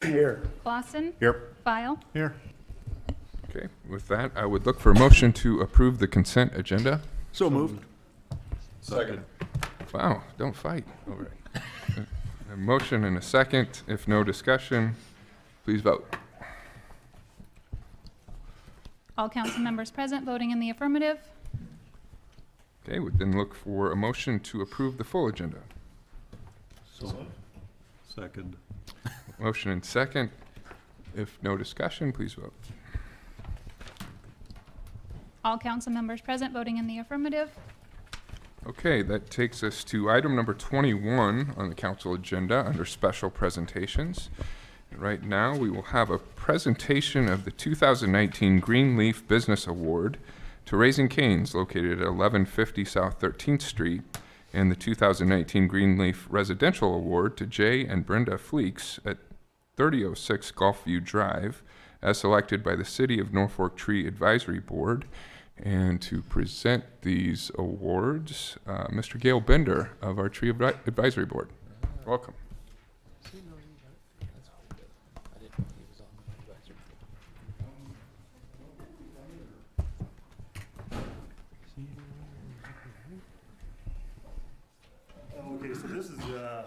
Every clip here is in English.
Here. Clausen. Here. File. Here. Okay, with that, I would look for a motion to approve the consent agenda. So moved. Second. Wow, don't fight over it. A motion and a second. If no discussion, please vote. All council members present voting in the affirmative. Okay, we then look for a motion to approve the full agenda. Second. Motion and second. If no discussion, please vote. All council members present voting in the affirmative. Okay, that takes us to item number 21 on the council agenda under special presentations. And right now, we will have a presentation of the 2019 Greenleaf Business Award to Raising Cane's located at 1150 South 13th Street, and the 2019 Greenleaf Residential Award to Jay and Brenda Fleeks at 3006 Gulfview Drive, as selected by the City of Norfolk Tree Advisory Board. And to present these awards, Mr. Gail Bender of our Tree Advisory Board. Welcome. Okay, so this is the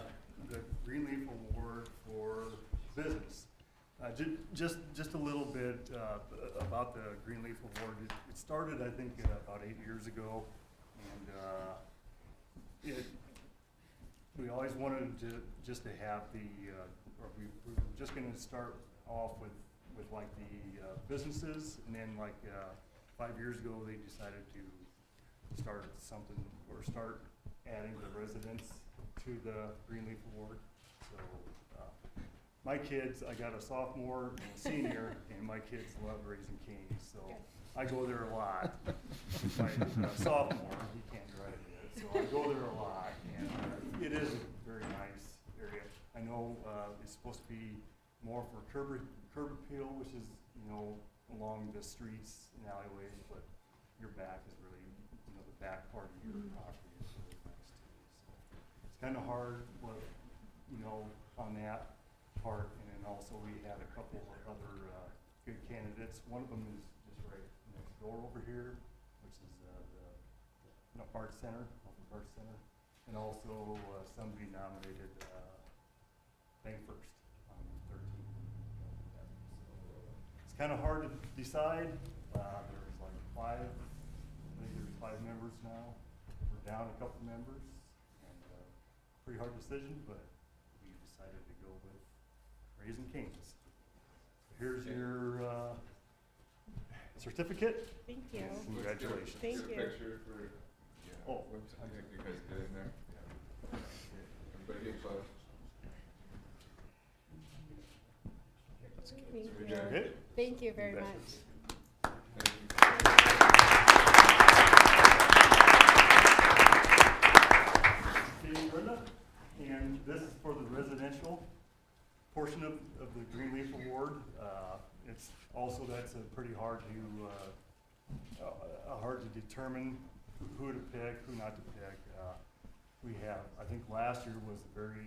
Greenleaf Award for business. Just a little bit about the Greenleaf Award. It started, I think, about 8 years ago, and we always wanted to have or we were just going to start off with like the businesses, and then like 5 years ago they decided to start something or start adding the residents to the Greenleaf Award. So my kids, I got a sophomore and a senior, and my kids love Raising Cane's, so I go there a lot. My sophomore, he can't drive yet, so I go there a lot, and it is a very nice area. I know it's supposed to be more for curb appeal, which is, along the streets and alleyways, but your back is really, the back part of your property is really nice too. So it's kind of hard, on that part, and then also we had a couple of other good candidates. One of them is just right next door over here, which is the Arts Center, and also somebody nominated Bank First on 13. It's kind of hard to decide. There's like I think there's 5 members now. We're down a couple members, and pretty hard decision, but we decided to go with Raising Cane's. Here's your certificate. Thank you. Congratulations. Thank you. Picture for, Oh, I think you guys get in there. Yeah. Everybody get close. Thank We're you. good. Good. Thank you very much. Thank you. Katie, Brenda, and this is for the residential portion of the Greenleaf Award. It's also, that's pretty hard to determine who to pick, who not to pick. We have, I think last year was a very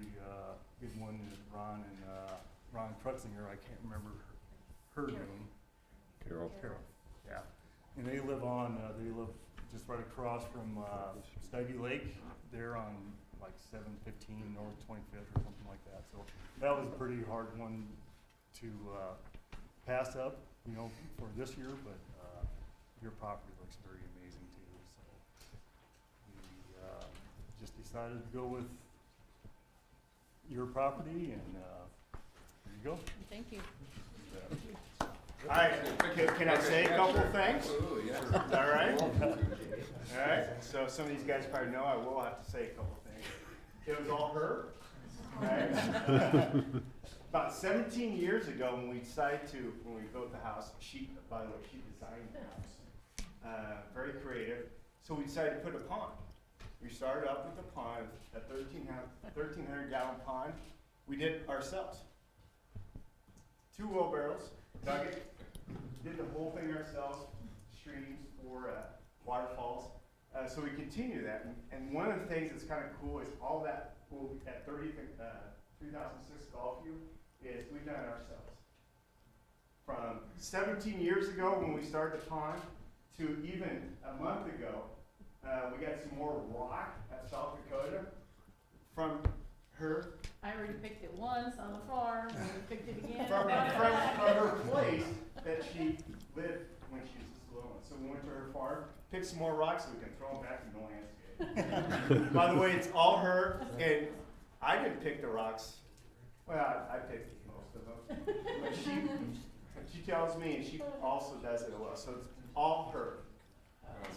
good one, Ron Krutzinger, I can't remember her name. Carol. Yeah. And they live just right across from Stevie Lake. They're on like 715 North 25th or something like that. So that was a pretty hard one to pass up, for this year, but your property looks very amazing too. So we just decided to go with your property, and there you go. Thank you. All right, can I say a couple of things? Absolutely, yeah. All right? All right, so some of these guys probably know I will have to say a couple of things. It was all her. Right? About 17 years ago, when we built the house, by the way, she designed the house. Very creative. So we decided to put a pond. We started up with a pond, a 1,300 gallon pond. We did it ourselves. 2 wheelbarrows, dug it, did the whole thing ourselves, streams for waterfalls. So we continue that. And one of the things that's kind of cool is all that at 30,006 Gulfview is we've done it ourselves. From 17 years ago when we started the pond to even a month ago, we got some more rock at South Dakota from her, I already picked it once on the farm, and we picked it again. from her place that she lived when she was just a little one. So we went to her farm, picked some more rocks so we can throw them back and go landscape. By the way, it's all her, and I didn't pick the rocks. Well, I picked most of them. But she tells me, and she also does it a lot. So it's all her.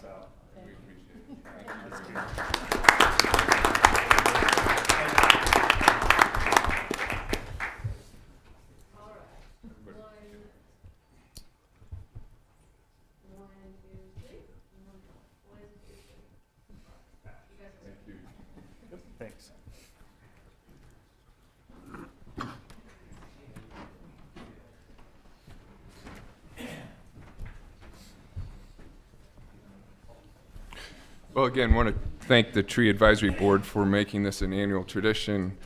So. We appreciate it. That's good. All right. One, two, three. One, two, three. You guys are Thank you. Thanks. Well, again, want to thank the Tree Advisory Board for making this an annual tradition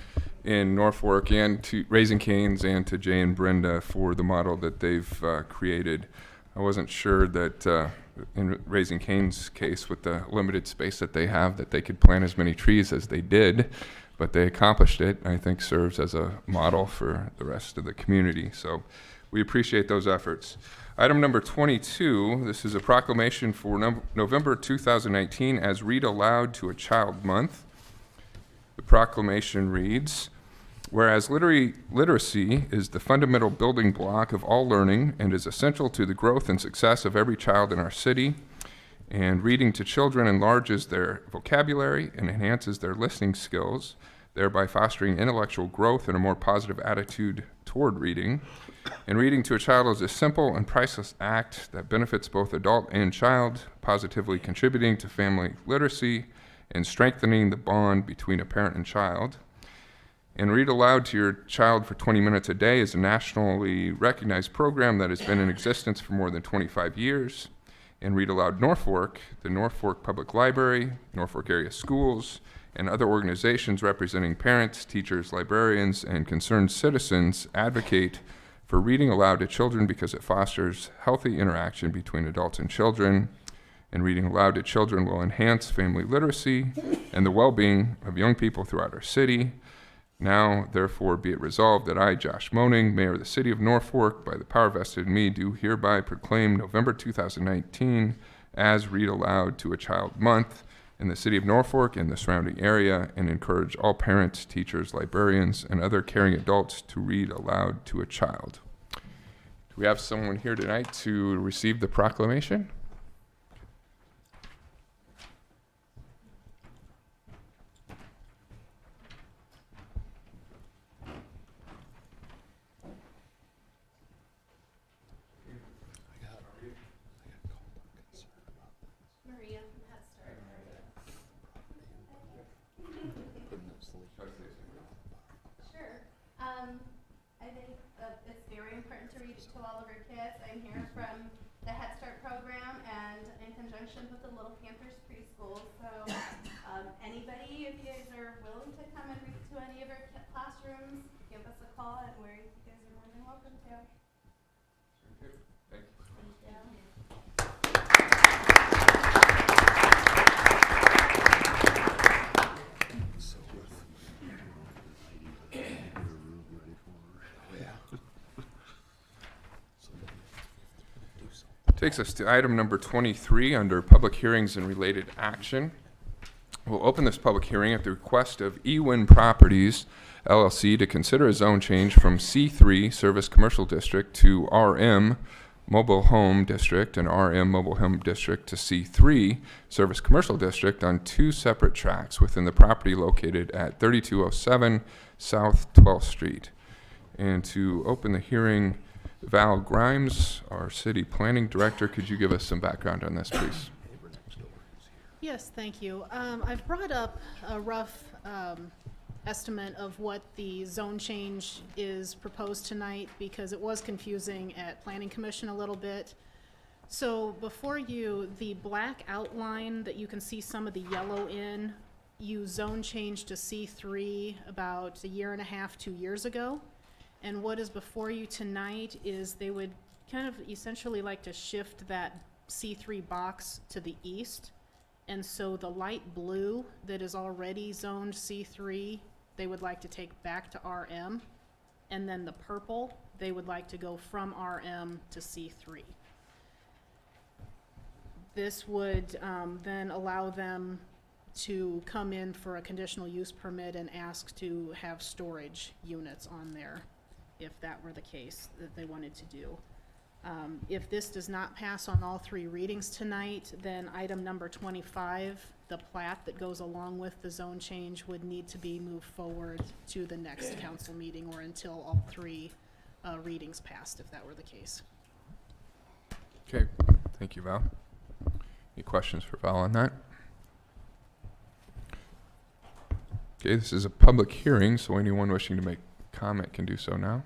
in Norfolk, and to Raising Cane's, and to Jay and Brenda for the model that they've created. I wasn't sure that in Raising Cane's case, with the limited space that they have, that they could plant as many trees as they did, but they accomplished it. I think serves as a model for the rest of the community. So we appreciate those efforts. Item number 22, this is a proclamation for November 2019 as Read Aloud to a Child Month. The proclamation reads, whereas literacy is the fundamental building block of all learning and is essential to the growth and success of every child in our city, and reading to children enlarges their vocabulary and enhances their listening skills, thereby fostering intellectual growth and a more positive attitude toward reading. And reading to a child is a simple and priceless act that benefits both adult and child, positively contributing to family literacy and strengthening the bond between a parent and child. And Read Aloud to your child for 20 minutes a day is a nationally recognized program that has been in existence for more than 25 years. And Read Aloud Norfolk, the Norfolk Public Library, Norfolk area schools, and other organizations representing parents, teachers, librarians, and concerned citizens advocate for reading aloud to children because it fosters healthy interaction between adults and children. And reading aloud to children will enhance family literacy and the well-being of young people throughout our city. Now, therefore, be it resolved that I, Josh Moaning, Mayor of the City of Norfolk, by the power vested in me, do hereby proclaim November 2019 as Read Aloud to a Child Month in the City of Norfolk and the surrounding area, and encourage all parents, teachers, librarians, and other caring adults to read aloud to a child. Do we have someone here tonight to receive the proclamation? Maria from Head Start. Sure. I think that it's very important to reach to all of our kids. I'm here from the Head Start program and in conjunction with the Little Panthers preschool. So anybody, if you guys are willing to come and read to any of our classrooms, give us a call and you guys are more than welcome to. Thank you. Thank you. Takes us to item number 23 under public hearings and related action. We'll open this public hearing at the request of Ewin Properties LLC to consider a zone change from C3 Service Commercial District to RM Mobile Home District and RM Mobile Home District to C3 Service Commercial District on two separate tracts within the property located at 3207 South 12th Street. And to open the hearing, Val Grimes, our city planning director, could you give us some background on this, please? Yes, thank you. I've brought up a rough estimate of what the zone change is proposed tonight because it was confusing at Planning Commission a little bit. So before you, the black outline that you can see some of the yellow in, you zone changed to C3 about a year and a half, 2 years ago. And what is before you tonight is they would kind of essentially like to shift that C3 box to the east. And so the light blue that is already zoned C3, they would like to take back to RM. And then the purple, they would like to go from RM to C3. This would then allow them to come in for a conditional use permit and ask to have storage units on there, if that were the case that they wanted to do. If this does not pass on all 3 readings tonight, then item number 25, the plat that goes along with the zone change, would need to be moved forward to the next council meeting or until all 3 readings passed, if that were the case. Okay, thank you, Val. Any questions for Val on that? Okay, this is a public hearing, so anyone wishing to make comment can do so now.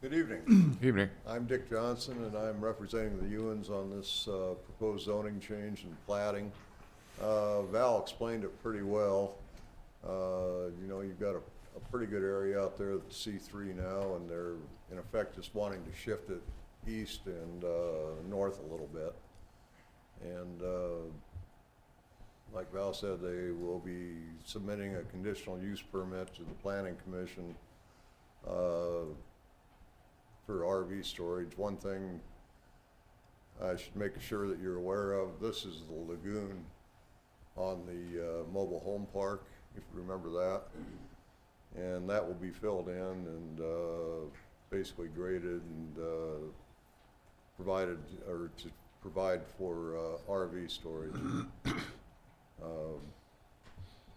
Good evening. Evening. I'm Dick Johnson, and I'm representing the Ewens on this proposed zoning change and platting. Val explained it pretty well. You know, you've got a pretty good area out there that's C3 now, and they're in effect just wanting to shift it east and north a little bit. And like Val said, they will be submitting a conditional use permit to the Planning Commission for RV storage. One thing I should make sure that you're aware of, this is the lagoon on the mobile home park, if you remember that. And that will be filled in and basically graded and provided, or to provide for RV storage.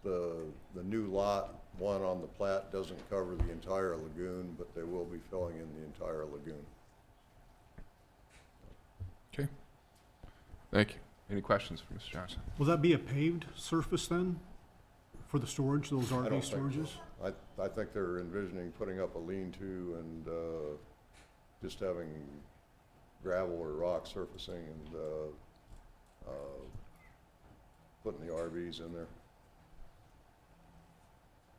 The new lot 1 on the plat doesn't cover the entire lagoon, but they will be filling in the entire lagoon. Okay. Thank you. Any questions for Mr. Johnson? Will that be a paved surface then for the storage, those I RV don't think storages? so. I think they're envisioning putting up a lean-to and just having gravel or rock surfacing and putting the RVs in there.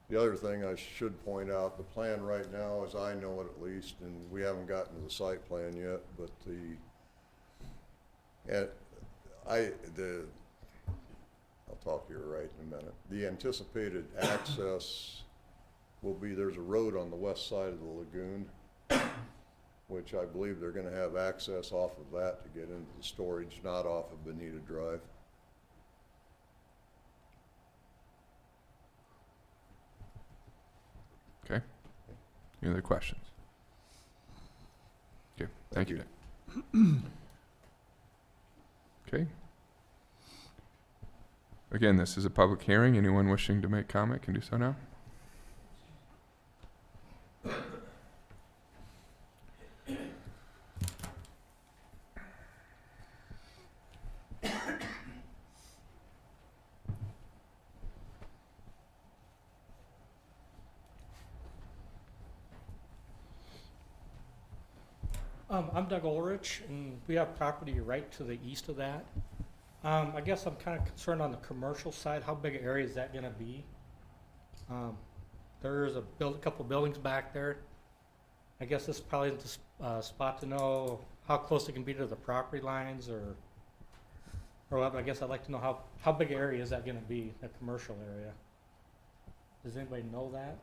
The other thing I should point out, the plan right now, as I know it at least, and we haven't gotten to the site plan yet, but I'll talk here right in a minute. The anticipated access will be, there's a road on the west side of the lagoon, which I believe they're gonna have access off of that to get into the storage, not off of Bonita Drive. Okay. Any other questions? Okay, thank you. Okay. Again, this is a public hearing. Anyone wishing to make comment can do so now. I'm Doug Ulrich, and we have property right to the east of that. I guess I'm kind of concerned on the commercial side. How big an area is that going to be? There's a couple buildings back there. I guess this probably isn't the spot to know how close it can be to the property lines, or what. I guess I'd like to know how big an area is that going to be, the commercial area. Does anybody know that?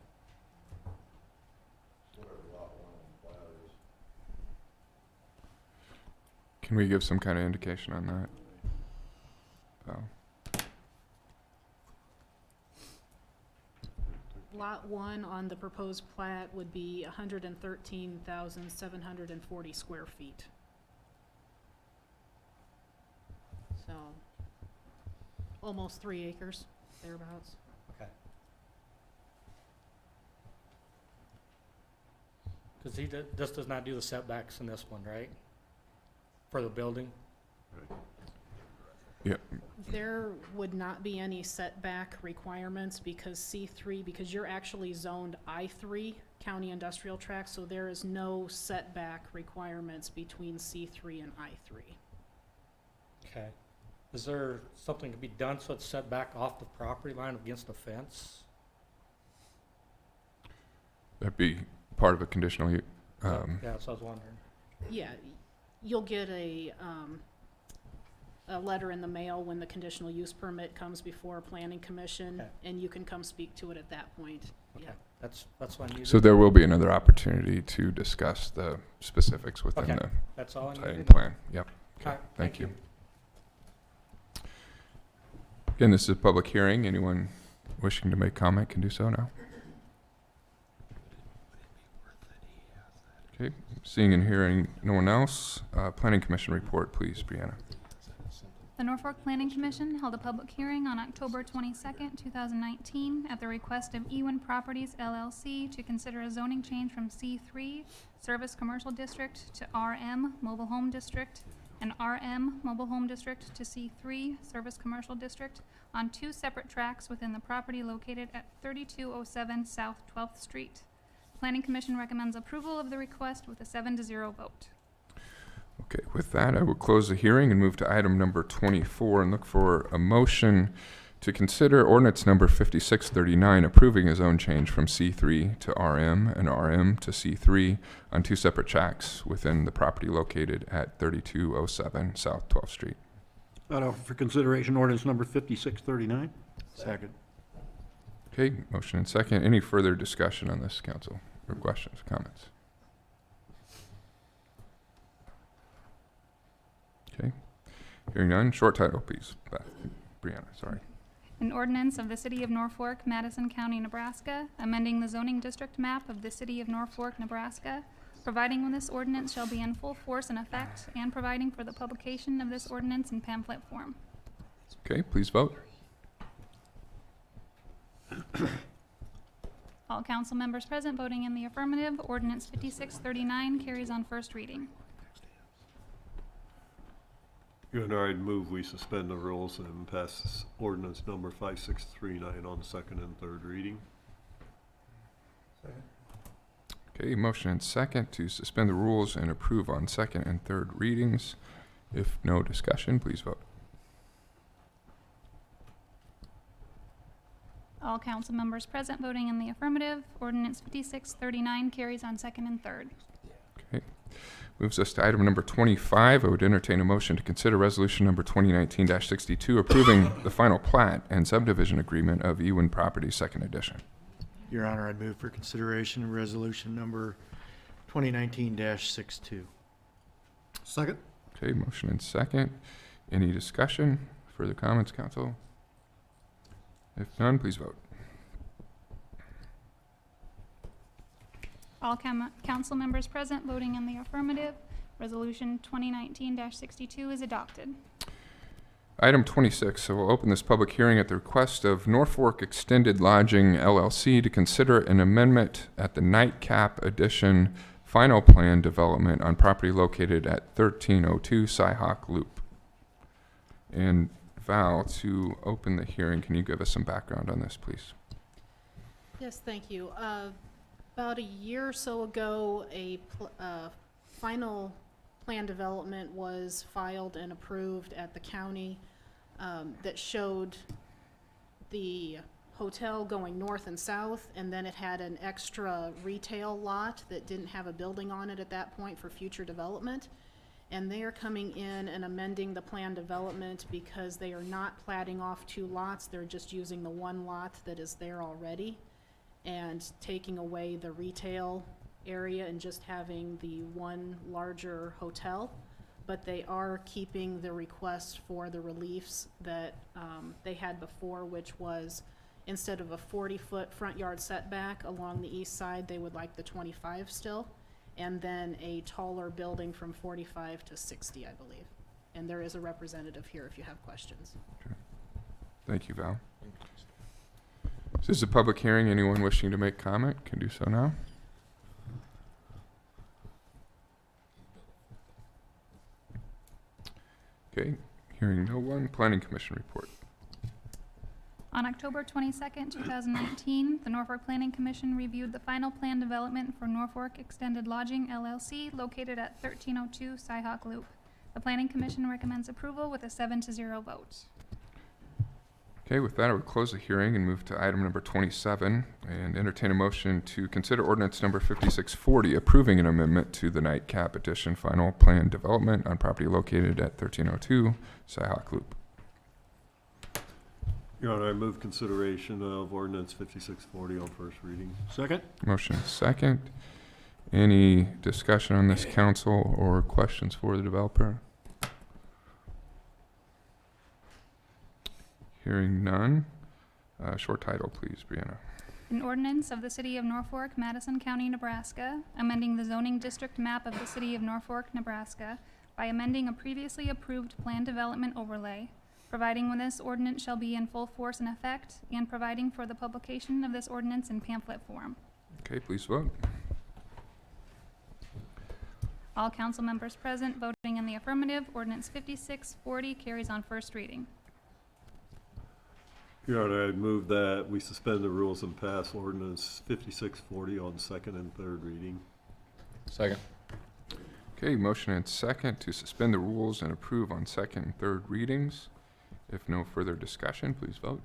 Can we give some kind of indication on that? Lot 1 on the proposed plat would be 113,740 square feet. So, almost 3 acres, thereabouts. Okay. Because this does not do the setbacks in this one, right? For the building? Yep. There would not be any setback requirements because C3, because you're actually zoned I3, County Industrial Tract, so there is no setback requirements between C3 and I3. Okay. Is there something to be done so it's set back off the property line against the fence? That'd be part of a conditional, Yeah, so I was wondering. Yeah, you'll get a letter in the mail when the conditional use permit comes before Planning Commission, Okay. and you can come speak to it at that point. Okay, Yeah. that's what I needed. so there will be another opportunity to discuss the specifics within Okay. the That's all I siting needed. plan. Yep. All right, Thank you. Again, this is a public hearing. Anyone wishing to make comment can do so now. Okay, seeing and hearing no one else, Planning Commission report, please, Brianna. The Norfolk Planning Commission held a public hearing on October 22nd, 2019, at the request of Ewin Properties LLC to consider a zoning change from C3, Service Commercial District, to RM, Mobile Home District, and RM, Mobile Home District, to C3, Service Commercial District, on 2 separate tracts within the property located at 3207 South 12th Street. Planning Commission recommends approval of the request with a 7-0 vote. Okay, with that, I will close the hearing and move to item number 24 and look for a motion to consider ordinance number 5639 approving a zone change from C3 to RM and RM to C3 on 2 separate tracts within the property located at 3207 South 12th Street. I'd offer for consideration ordinance number 5639. Second. Okay, motion and second. Any further discussion on this, council, or questions, comments? Okay, hearing none. Short title, please. Brianna, sorry. An ordinance of the City of Norfolk, Madison County, Nebraska, amending the zoning district map of the City of Norfolk, Nebraska, providing when this ordinance shall be in full force and effect, and providing for the publication of this ordinance in pamphlet form. Okay, please vote. All council members present voting in the affirmative, ordinance 5639 carries on first reading. Your Honor, I'd move we suspend the rules and pass ordinance number 5639 on second and third reading. Okay, motion and second to suspend the rules and approve on second and third readings. If no discussion, please vote. All council members present voting in the affirmative, ordinance 5639 carries on second and third. Okay. Moves us to item number 25. I would entertain a motion to consider resolution number 2019-62 approving the final plat and subdivision agreement of Ewin Properties, second edition. Your Honor, I'd move for consideration of resolution number 2019-62. Second. Okay, motion and second. Any discussion? Further comments, council? If none, please vote. All council members present voting in the affirmative, resolution 2019-62 is adopted. Item 26, so we'll open this public hearing at the request of Norfolk Extended Lodging LLC to consider an amendment at the Nightcap Addition final plan development on property located at 1302 Cyhawk Loop. And Val, to open the hearing, can you give us some background on this, please? Yes, thank you. About a year or so ago, a final plan development was filed and approved at the county that showed the hotel going north and south, and then it had an extra retail lot that didn't have a building on it at that point for future development. And they are coming in and amending the plan development because they are not platting off 2 lots. They're just using the 1 lot that is there already and taking away the retail area and just having the 1 larger hotel. But they are keeping the request for the reliefs that they had before, which was instead of a 40-foot front yard setback along the east side, they would like the 25 still, and then a taller building from 45 to 60, I believe. And there is a representative here if you have questions. Okay. Thank you, Val. This is a public hearing. Anyone wishing to make comment can do so now. Okay, hearing no one, Planning Commission report. On October 22nd, 2019, the Norfolk Planning Commission reviewed the final plan development for Norfolk Extended Lodging LLC located at 1302 Skyhawk Loop. The Planning Commission recommends approval with a 7-0 vote. Okay, with that, I would close the hearing and move to item number 27 and entertain a motion to consider ordinance number 5640, approving an amendment to the Nightcap Edition final plan development on property located at 1302 Skyhawk Loop. Your Honor, I move consideration of ordinance 5640 on first reading. Second? Motion is second. Any discussion on this, council, or questions for the developer? Hearing none. Short title, please, Brianna. An ordinance of the City of Norfolk, Madison County, Nebraska, amending the zoning district map of the City of Norfolk, Nebraska by amending a previously approved plan development overlay, providing when this ordinance shall be in full force and effect, and providing for the publication of this ordinance in pamphlet form. Okay, please vote. All council members present voting in the affirmative, ordinance 5640 carries on first reading. Your Honor, I move that we suspend the rules and pass ordinance 5640 on second and third reading. Second. Okay, motion and second to suspend the rules and approve on second and third readings. If no further discussion, please vote.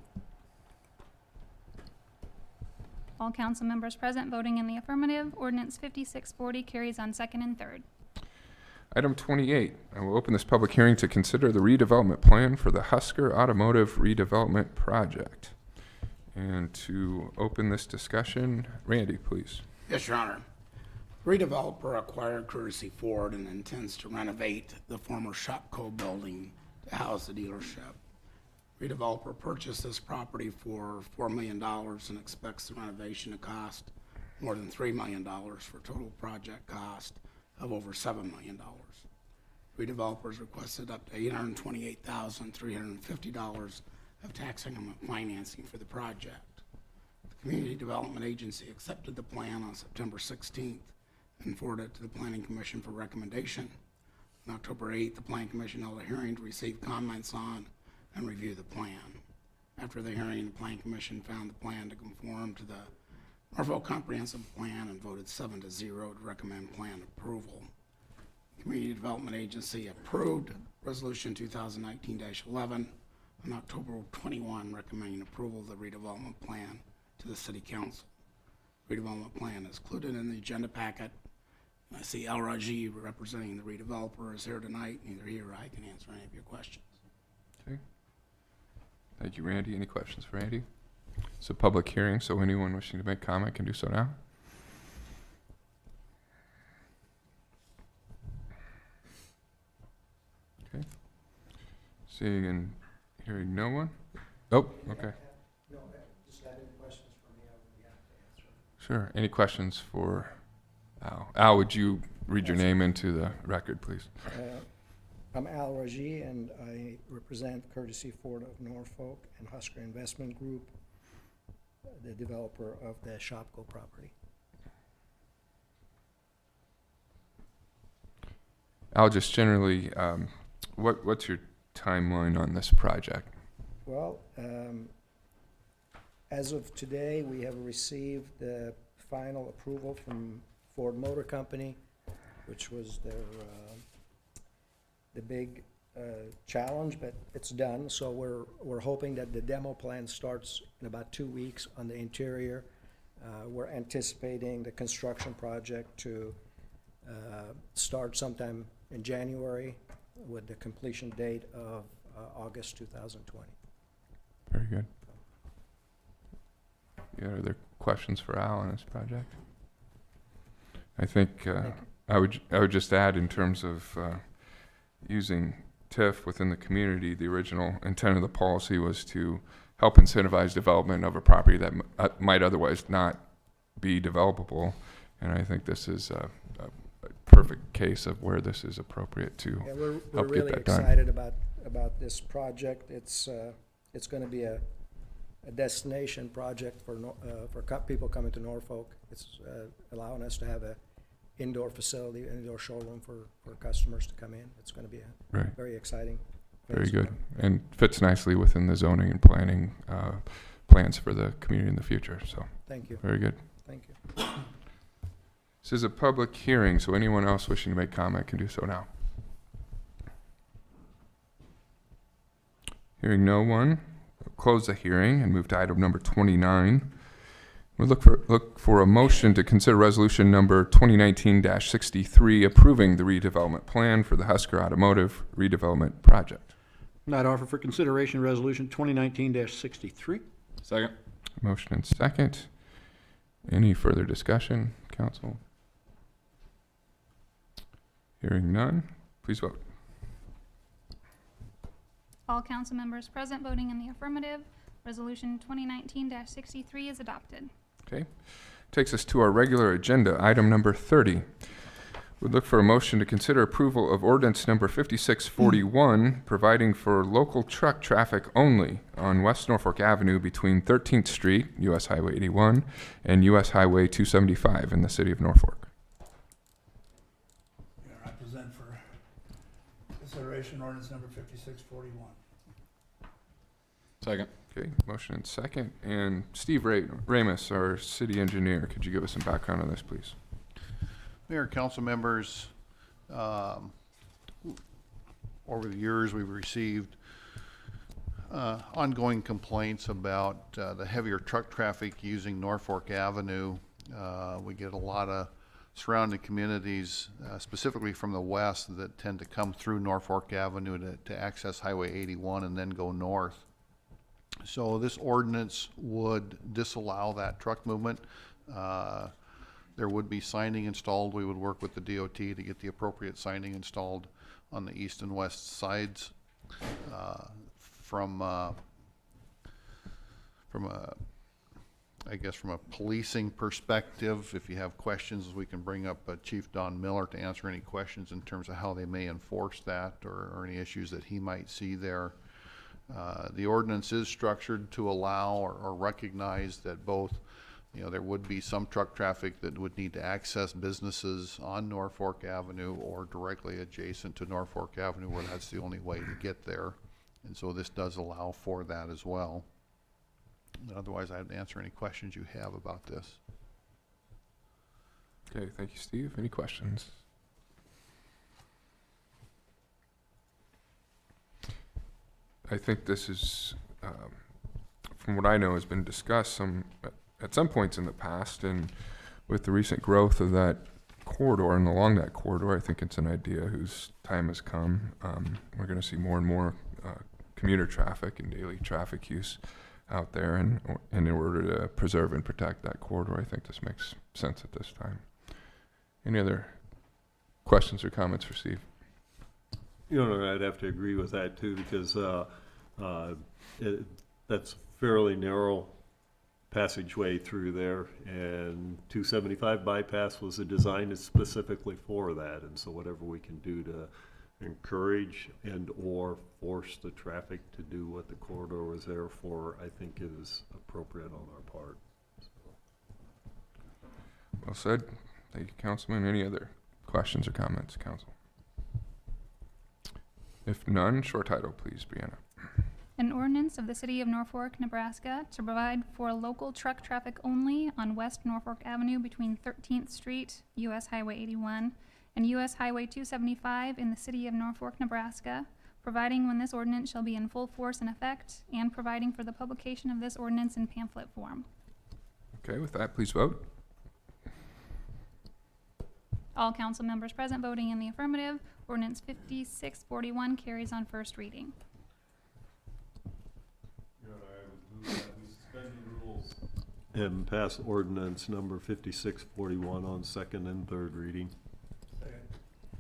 All council members present voting in the affirmative, ordinance 5640 carries on second and third. Item 28, I will open this public hearing to consider the redevelopment plan for the Husker Automotive Redevelopment Project. And to open this discussion, Randy, please. Yes, Your Honor. Redeveloper acquired Courtesy Ford and intends to renovate the former Shopco building to house the dealership. Redeveloper purchased this property for $4 million and expects the renovation to cost more than $3 million for total project cost of over $7 million. Redevelopers requested up to $828,350 of tax increment financing for the project. The Community Development Agency accepted the plan on September 16th and forwarded it to the Planning Commission for recommendation. On October 8th, the Planning Commission held a hearing to receive comments on and review the plan. After the hearing, the Planning Commission found the plan to conform to the Norfolk Comprehensive Plan and voted 7-0 to recommend plan approval. The Community Development Agency approved Resolution 2019-11 on October 21, recommending approval of the redevelopment plan to the City Council. Redevelopment plan is included in the agenda packet. I see Al Raji representing the redeveloper is here tonight. Neither he or I can answer any of your questions. Okay. Thank you, Randy. Any questions for Randy? It's a public hearing, so anyone wishing to make comment can do so now. Okay. Seeing and hearing no one? Oh, okay. No, just got any questions for me, I would be happy to answer. Sure. Any questions for Al? Al, would you read your name into the record, please? I'm Al Raji, and I represent Courtesy Ford of Norfolk and Husker Investment Group, the developer of the Shopco property. Al, just generally, what's your timeline on this project? Well, as of today, we have received the final approval from Ford Motor Company, which was their the big challenge, but it's done. So we're hoping that the demo plan starts in about 2 weeks on the interior. We're anticipating the construction project to start sometime in January with the completion date of August 2020. Very good. Yeah, are there questions for Al on this project? I think I would just add, in terms of using TIF within the community, the original intent of the policy was to help incentivize development of a property that might otherwise not be developable, and I think this is a perfect case of where this is appropriate to we're help get really that done. excited about this project. It's going to be a destination project for people coming to Norfolk. It's allowing us to have a indoor facility, indoor showroom for customers to come in. It's going to be Right. very exciting. Very based good. on- And fits nicely within the zoning and planning plans for the community in the future, so Thank you, very good. thank you. This is a public hearing, so anyone else wishing to make comment can do so now. Hearing no one, we'll close the hearing and move to item number 29. We look for a motion to consider resolution number 2019-63 approving the redevelopment plan for the Husker Automotive redevelopment project. I'd offer for consideration Resolution 2019-63. Second. Motion and second. Any further discussion, council? Hearing none, please vote. All council members present voting in the affirmative. Resolution 2019-63 is adopted. Okay. Takes us to our regular agenda, item number 30. We'd look for a motion to consider approval of ordinance number 5641, providing for local truck traffic only on West Norfolk Avenue between 13th Street, US Highway 81, and US Highway 275 in the city of Norfolk. I present for consideration ordinance number 5641. Second. Okay, motion and second. And Steve Ramus, our city engineer, could you give us some background on this, please? Mayor, council members, over the years, we've received ongoing complaints about the heavier truck traffic using Norfolk Avenue. We get a lot of surrounding communities, specifically from the west, that tend to come through Norfolk Avenue to access Highway 81 and then go north. So this ordinance would disallow that truck movement. There would be signing installed. We would work with the DOT to get the appropriate signing installed on the east and west sides. From a policing perspective, if you have questions, we can bring up Chief Don Miller to answer any questions in terms of how they may enforce that or any issues that he might see there. The ordinance is structured to allow or recognize that both, there would be some truck traffic that would need to access businesses on Norfolk Avenue or directly adjacent to Norfolk Avenue where that's the only way to get there. And so this does allow for that as well. Otherwise, I'd answer any questions you have about this. Okay, thank you, Steve. Any questions? I think this is, from what I know, has been discussed at some points in the past, and with the recent growth of that corridor and along that corridor, I think it's an idea whose time has come. We're going to see more and more commuter traffic and daily traffic use out there, and in order to preserve and protect that corridor, I think this makes sense at this time. Any other questions or comments for Steve? I'd have to agree with that too, because that's fairly narrow passageway through there, and 275 bypass was designed specifically for that, and so whatever we can do to encourage and or force the traffic to do what the corridor was there for, I think is appropriate on our part. Well said. Thank you, Councilman. Any other questions or comments, Council? If none, short title, please, Brianna. An ordinance of the City of Norfolk, Nebraska to provide for local truck traffic only on West Norfolk Avenue between 13th Street, US Highway 81, and US Highway 275 in the City of Norfolk, Nebraska, providing when this ordinance shall be in full force and effect, and providing for the publication of this ordinance in pamphlet form. Okay, with that, please vote. All council members present voting in the affirmative. Ordinance 5641 carries on first reading. And pass ordinance number 5641 on second and third reading.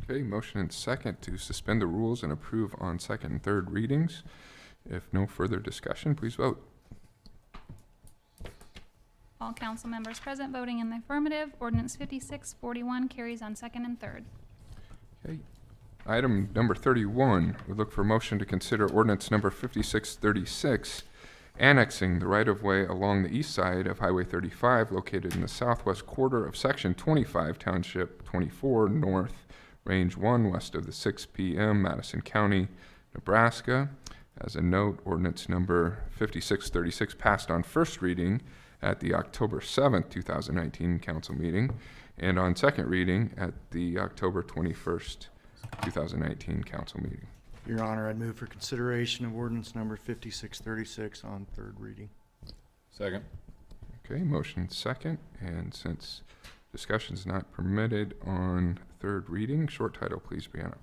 Okay, motion and second to suspend the rules and approve on second and third readings. If no further discussion, please vote. All council members present voting in the affirmative. Ordinance 5641 carries on second and third. Okay. Item number 31, we look for a motion to consider ordinance number 5636, annexing the right-of-way along the east side of Highway 35, located in the southwest quarter of Section 25, Township 24 North, Range 1, west of the 6 p.m. Madison County Nebraska. As a note, ordinance number 5636 passed on first reading at the October 7th, 2019 council meeting and on second reading at the October 21st, 2019 council meeting. Your Honor, I'd move for consideration of ordinance number 5636 on third reading. Second. Okay, motion second, and since discussion is not permitted on third reading, short title, please, Brianna.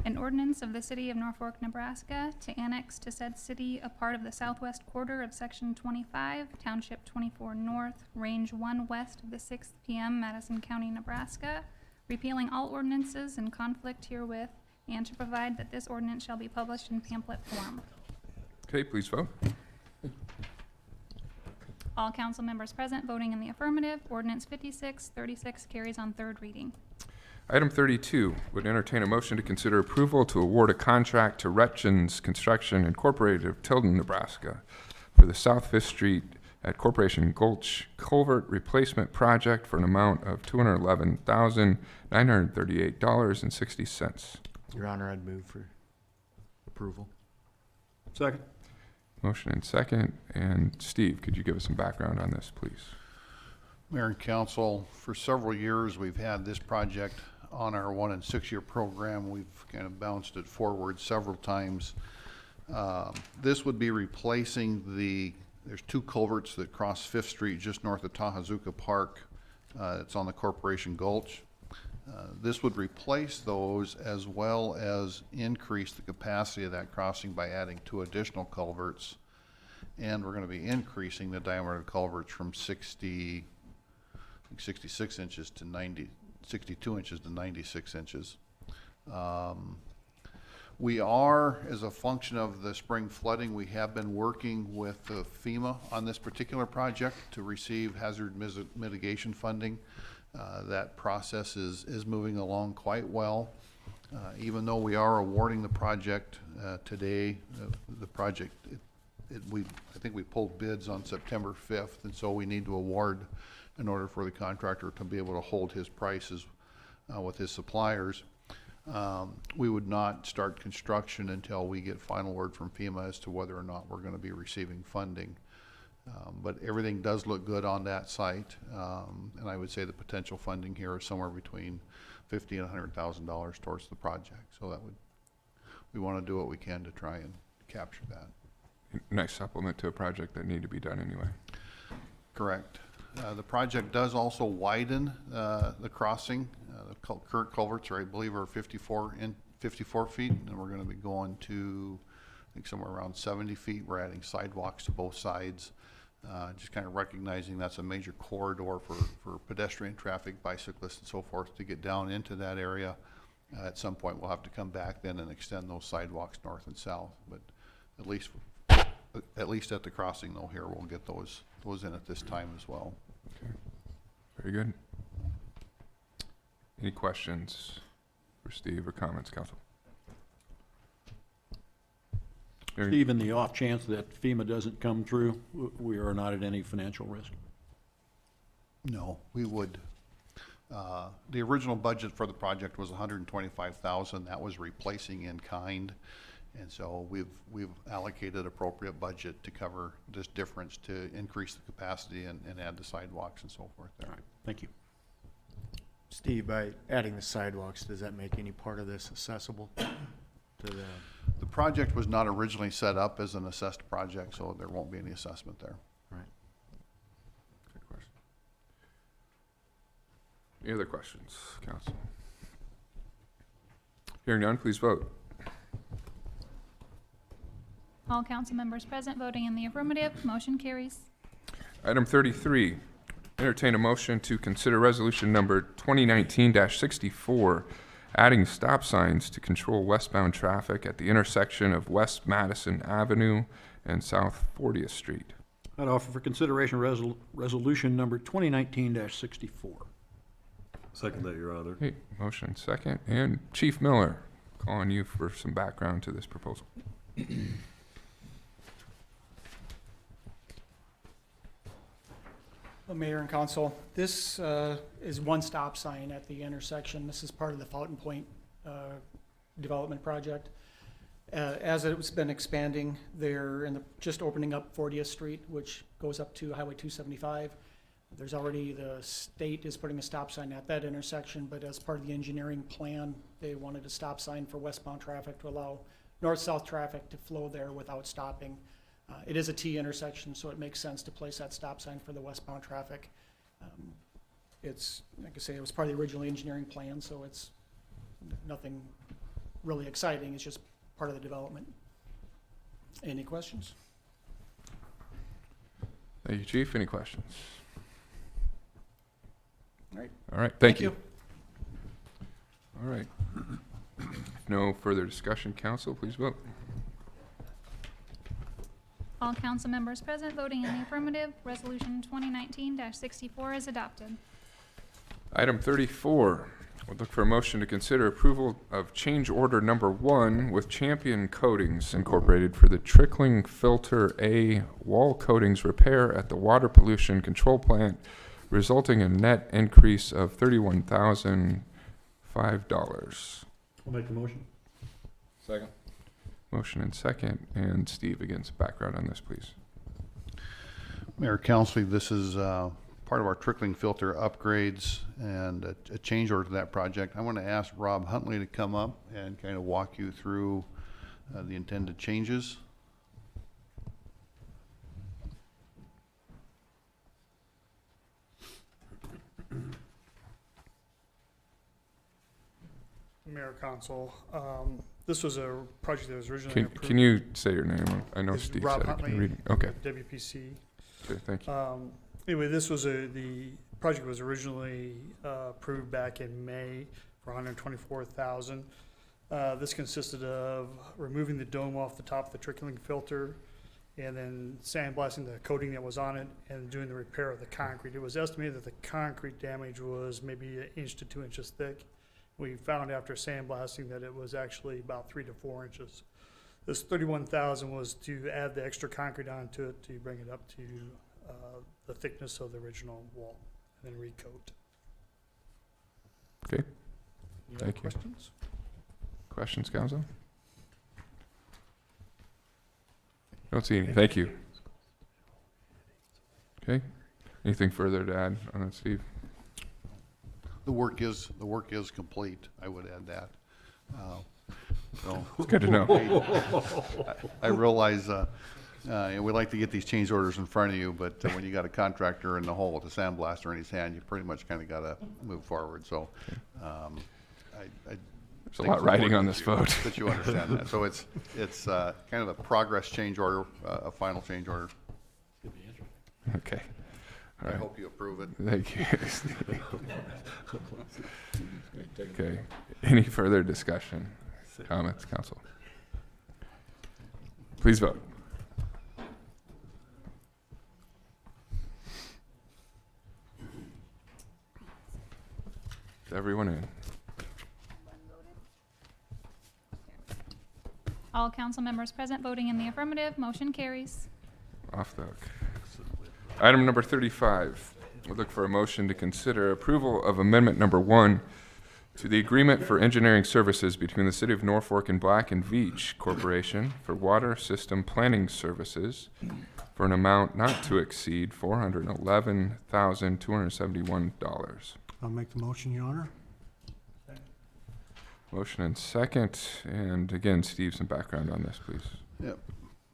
An ordinance of the City of Norfolk, Nebraska to annex to said city a part of the southwest quarter of Section 25, Township 24 North, Range 1 west of the 6th PM, Madison County, Nebraska, repealing all ordinances in conflict herewith, and to provide that this ordinance shall be published in pamphlet form. Okay, please vote. All council members present voting in the affirmative, ordinance 5636 carries on third reading. Item 32, would entertain a motion to consider approval to award a contract to Retchins Construction Incorporated of Tilden, Nebraska for the South Fifth Street at Corporation Gulch Culvert Replacement Project for an amount of $211,938.60. Your Honor, I'd move for approval. Second. Motion and second. And Steve, could you give us some background on this, please? Mayor and council, for several years, we've had this project on our 1 and 6 year program. We've kind of bounced it forward several times. This would be replacing there's two culverts that cross Fifth Street just north of Tahazuka Park. It's on the Corporation Gulch. This would replace those as well as increase the capacity of that crossing by adding 2 additional culverts. And we're going to be increasing the diameter of culverts from 66 inches to 62 inches to 96 inches. We are, as a function of the spring flooding, we have been working with FEMA on this particular project to receive hazard mitigation funding. That process is moving along quite well. Even though we are awarding the project today, the project, I think we pulled bids on September 5th, and so we need to award in order for the contractor to be able to hold his prices with his suppliers. We would not start construction until we get final word from FEMA as to whether or not we're going to be receiving funding. But everything does look good on that site, and I would say the potential funding here is somewhere between $50,000 and $100,000 towards the project. So we want to do what we can to try and capture that. Nice supplement to a project that needed to be done anyway. Correct. The project does also widen the crossing. The current culverts I believe, are 54 feet, and we're going to be going to, I think, somewhere around 70 feet. We're adding sidewalks to both sides, just kind of recognizing that's a major corridor for pedestrian traffic, bicyclists, and so forth to get down into that area. At some point, we'll have to come back then and extend those sidewalks north and south, but at least at the crossing though here, we'll get those in at this time as well. Okay, very good. Any questions for Steve or comments, council? Steve, in the off chance that FEMA doesn't come through, we are not at any financial risk? No, we would. The original budget for the project was $125,000. That was replacing in kind. And so we've allocated appropriate budget to cover this difference to increase the capacity and add the sidewalks and so forth there. All right, thank you. Steve, by adding the sidewalks, does that make any part of this accessible to the? The project was not originally set up as an assessed project, so there won't be any assessment there. Right. Good question. Any other questions, council? Hearing none, please vote. All council members present voting in the affirmative, motion carries. Item 33, entertain a motion to consider resolution number 2019-64, adding stop signs to control westbound traffic at the intersection of West Madison Avenue and South 40th Street. I'd offer for consideration resolution number 2019-64. Second that, Your Honor. Okay, motion second. And Chief Miller, calling you for some background to this proposal. Mayor and Council, this is one stop sign at the intersection. This is part of the Fountain Point development project. As it's been expanding, they're just opening up 40th Street, which goes up to Highway 275. There's already, the state is putting a stop sign at that intersection, but as part of the engineering plan, they wanted a stop sign for westbound traffic to allow north-south traffic to flow there without stopping. It is a T intersection, so it makes sense to place that stop sign for the westbound traffic. It's, like I say, it was part of the original engineering plan, so it's nothing really exciting. It's just part of the development. Any questions? Thank you, Chief. Any questions? All right. All right, thank you. All right. No further discussion, council, please vote. All council members present voting in the affirmative, Resolution 2019-64 is adopted. Item 34, we'll look for a motion to consider approval of change order number 1 with Champion Coatings Incorporated for the trickling filter A wall coatings repair at the water pollution control plant, resulting in net increase of $31,005. I'll make the motion. Second. Motion and second, and Steve, again, some background on this, please. Mayor, Council, this is part of our trickling filter upgrades and a change order to that project. I want to ask Rob Huntley to come up and kind of walk you through the intended changes. Mayor, Council, this was a project that was originally approved. Can you say your name? I know It's Steve Rob said it. Can you Huntley, read it? Okay. WPC. Okay, thank you. Anyway, this was the project was originally approved back in May for $124,000. This consisted of removing the dome off the top of the trickling filter and then sandblasting the coating that was on it and doing the repair of the concrete. It was estimated that the concrete damage was maybe 1 inch to 2 inches thick. We found after sandblasting that it was actually about 3 to 4 inches. This $31,000 was to add the extra concrete onto it to bring it up to the thickness of the original wall and then recoat. Okay. Any Thank you. questions? Questions, council? Don't see any. Thank you. Okay. Anything further to add on that, Steve? The work is complete. I would add that. So It's good to know. I realize we like to get these change orders in front of you, but when you got a contractor in the hole with a sandblaster in his hand, you pretty much kind of got to move forward. So there's a lot riding on this vote. That you understand that. So it's kind of a progress change order, a final change order. Okay. All I right. hope you approve it. Thank you. Okay. Any further discussion? Comments, council? Please vote. Is everyone in? All council members present voting in the affirmative, motion carries. Off the hook. Item number 35. We'll look for a motion to consider approval of amendment number 1 to the agreement for engineering services between the City of Norfolk and Black and Veatch Corporation for water system planning services for an amount not to exceed $411,271. I'll make the motion, Your Honor. Motion and second, and again, Steve, some background on this, please. Yep.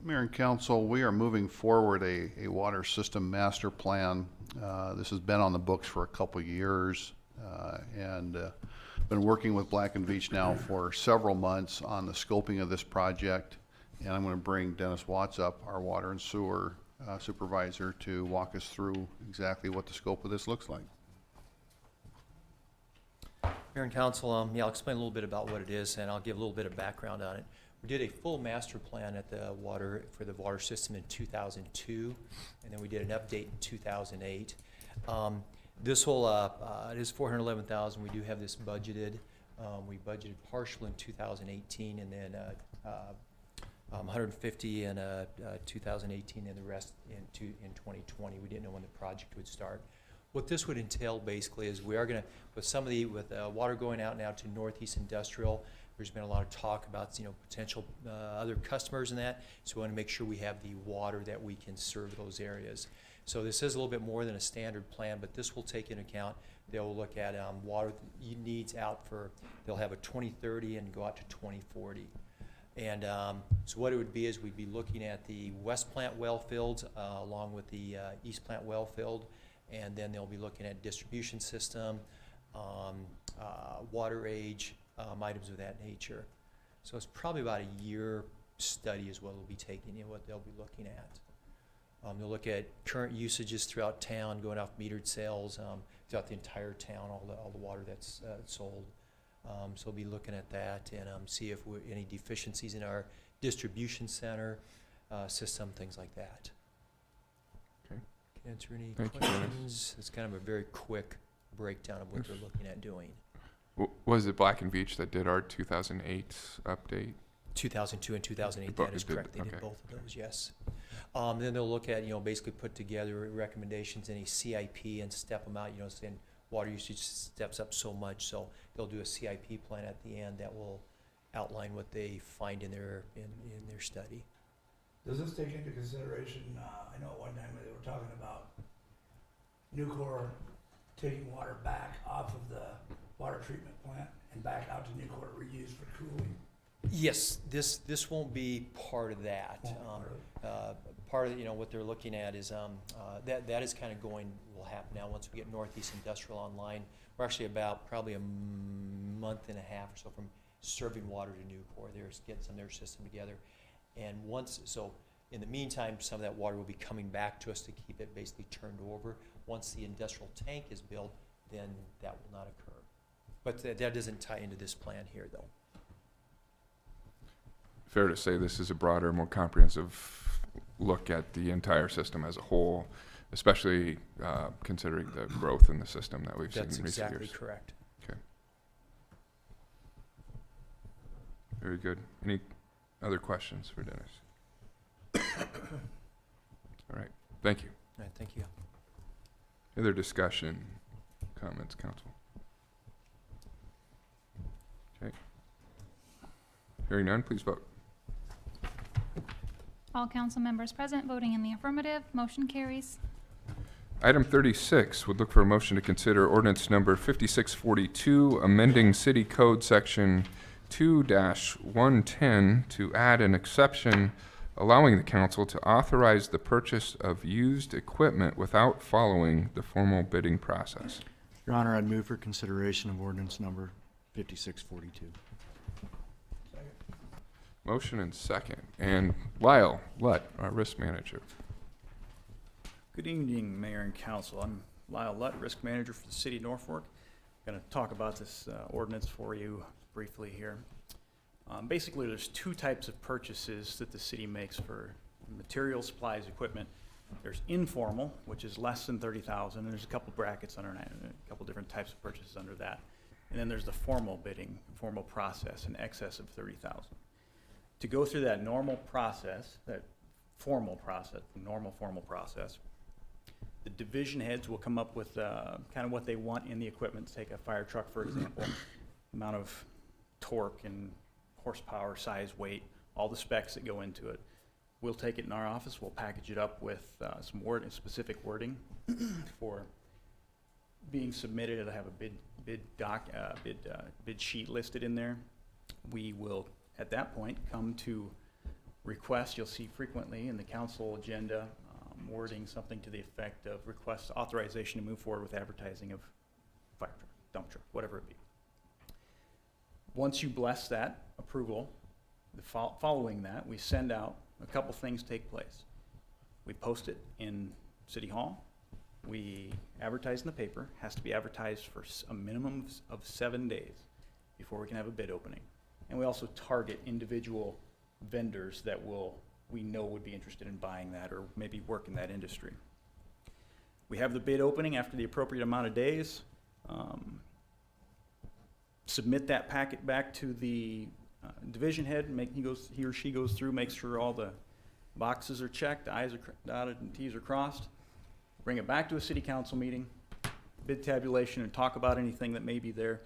Mayor and Council, we are moving forward a water system master plan. This has been on the books for a couple of years and been working with Black and Veatch now for several months on the scoping of this project. And I'm going to bring Dennis Watts up, our water and sewer supervisor, to walk us through exactly what the scope of this looks like. Mayor and Council, I'll explain a little bit about what it is, and I'll give a little bit of background on it. We did a full master plan for the water system in 2002, and then we did an update in 2008. This whole, it is $411,000. We do have this budgeted. We budgeted partial in 2018, and then 150 in 2018, and the rest in 2020. We didn't know when the project would start. What this would entail basically is we are going to, with water going out now to Northeast Industrial, There's been a lot of talk about, potential other customers and that, so we want to make sure we have the water that we can serve those areas. So this is a little bit more than a standard plan, but this will take into account, they'll look at water needs out for, they'll have a 2030 and go out to 2040. And so what it would be is we'd be looking at the west plant well fields along with the east plant well field, and then they'll be looking at distribution system, water age, items of that nature. So it's probably about a year study is what we'll be taking, what they'll be looking at. They'll look at current usages throughout town, going off metered sales throughout the entire town, all the water that's sold. So we'll be looking at that and see if we're any deficiencies in our distribution center system, things like that. Okay. Can answer any Thank you, questions? It's kind of a very quick breakdown of what they're looking at doing. Was it Black and Veatch that did our 2008 update? 2002 and 2008, Both that is did, correct. They okay. did both of those, yes. Then they'll look at, basically put together recommendations, any CIP, and step them out, saying water usage steps up so much, so they'll do a CIP plan at the end that will outline what they find in their study. Does this take into consideration, I know at one time they were talking about Nucor taking water back off of the water treatment plant and back out to Nucor to reuse for cooling? Yes, this won't be part of that. Part of what they're looking at is that is kind of will happen now once we get Northeast Industrial online. We're actually about probably a month and a half or so from serving water to Nucor. They're getting some of their system together, and in the meantime, some of that water will be coming back to us to keep it basically turned over. Once the industrial tank is built, then that will not occur. But that doesn't tie into this plan here, though. Fair to say this is a broader, more comprehensive look at the entire system as a whole, especially considering the growth in the system that we've seen in recent years. That's exactly correct. Okay. Very good. Any other questions for Dennis? All right. Thank you. All right, thank you. Other discussion, comments, council? Okay. Hearing none, please vote. All council members present voting in the affirmative, motion carries. Item 36 would look for a motion to consider ordinance number 5642, amending City Code Section 2-110 to add an exception allowing the council to authorize the purchase of used equipment without following the formal bidding process. Your Honor, I'd move for consideration of ordinance number 5642. Motion and second. And Lyle Lutt, our risk manager. Good evening, Mayor and Council. I'm Lyle Lutt, Risk Manager for the City of Norfolk. I'm going to talk about this ordinance for you briefly here. Basically, there's two types of purchases that the city makes for materials, supplies, equipment. There's informal, which is less than $30,000, and there's a couple brackets under that, a couple different types of purchases under that. And then there's the formal bidding, formal process in excess of $30,000. To go through that normal process, that formal process, the normal formal process, the division heads will come up with kind of what they want in the equipment. Take a fire truck, for example, amount of torque and horsepower, size, weight, all the specs that go into it. We'll take it in our office, we'll package it up with some specific wording for being submitted. It'll have a bid sheet listed in there. We will, at that point, come to request. You'll see frequently in the council agenda wording something to the effect of request authorization to move forward with advertising of fire truck, dump truck, whatever it be. Once you bless that approval, following that, we send out a couple things take place. We post it in City Hall. We advertise in the paper. Has to be advertised for a minimum of 7 days before we can have a bid opening. And we also target individual vendors that we know would be interested in buying that or maybe work in that industry. We have the bid opening after the appropriate amount of days. Submit that packet back to the division head. He or she goes through, makes sure all the boxes are checked, the I's are dotted and T's are crossed. Bring it back to a city council meeting, bid tabulation, and talk about anything that may be there.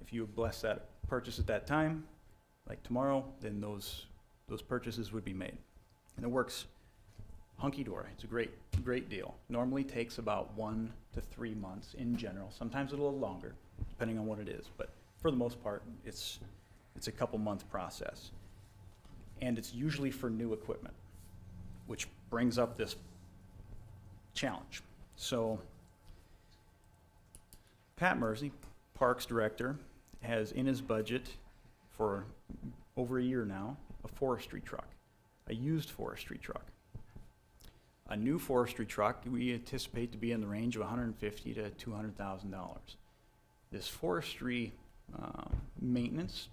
If you bless that purchase at that time, like tomorrow, then those purchases would be made. And it works hunky-dory. It's a great deal. Normally takes about 1 to 3 months in general, sometimes a little longer, depending on what it is. But for the most part, it's a couple-month process. And it's usually for new equipment, which brings up this challenge. So Pat Mersey, Parks Director, has in his budget for over a year now a forestry truck, a used forestry truck. A new forestry truck we anticipate to be in the range of $150,000 to $200,000. This forestry maintenance,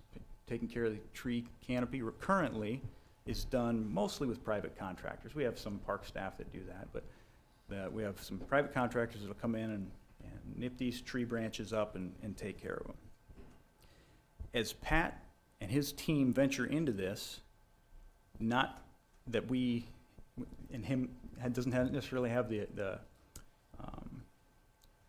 taking care of the tree canopy, currently is done mostly with private contractors. We have some park staff that do that, but we have some private contractors that will come in and nip these tree branches up and take care of them. As Pat and his team venture into this, not that we and him doesn't necessarily have this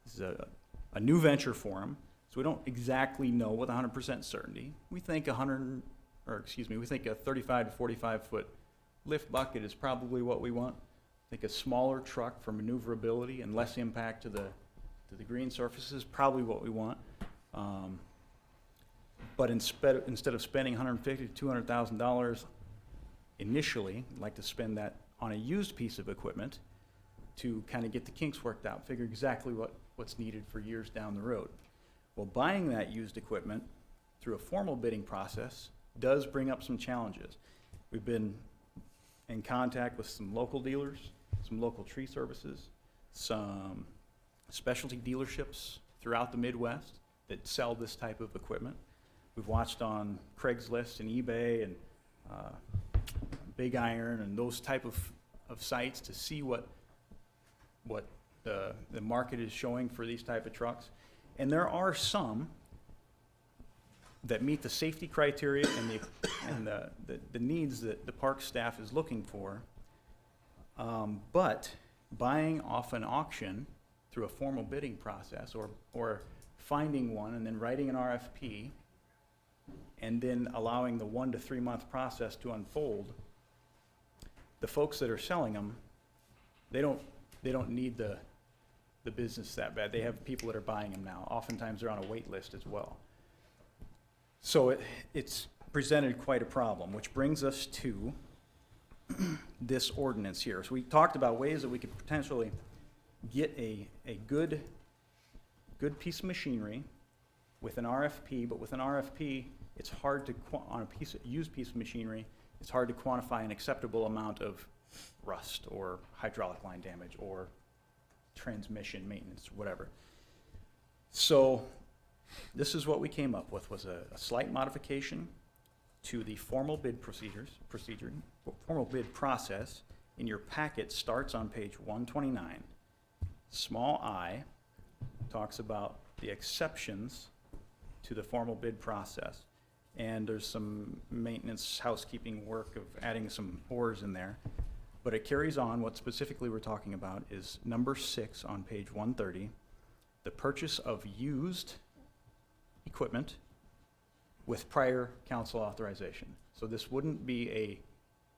is a new venture for him, so we don't exactly know with 100% certainty. We think we think a 35 to 45 foot lift bucket is probably what we want. I think a smaller truck for maneuverability and less impact to the green surfaces is probably what we want. But instead of spending $150,000 to $200,000 initially, I'd like to spend that on a used piece of equipment to kind of get the kinks worked out, figure exactly what's needed for years down the road. Well, buying that used equipment through a formal bidding process does bring up some challenges. We've been in contact with some local dealers, some local tree services, some specialty dealerships throughout the Midwest that sell this type of equipment. We've watched on Craigslist and eBay and Big Iron and those type of sites to see what the market is showing for these type of trucks. And there are some that meet the safety criteria and the needs that the park staff is looking for. But buying off an auction through a formal bidding process or finding one and then writing an RFP and then allowing the 1 to 3 month process to unfold, the folks that are selling them, they don't need the business that bad. They have people that are buying them now. Oftentimes they're on a wait list as well. So it's presented quite a problem, which brings us to this ordinance here. So we talked about ways that we could potentially get a good piece of machinery with an RFP, but with an RFP, it's hard to, on a used piece of machinery, it's hard to quantify an acceptable amount of rust or hydraulic line damage or transmission maintenance, whatever. So this is what we came up with, was a slight modification to the formal bid formal bid process. In your packet starts on page 129. Small I talks about the exceptions to the formal bid process. And there's some maintenance housekeeping work of adding some ors in there. But it carries on. What specifically we're talking about is number 6 on page 130, the purchase of used equipment with prior council authorization. So this wouldn't be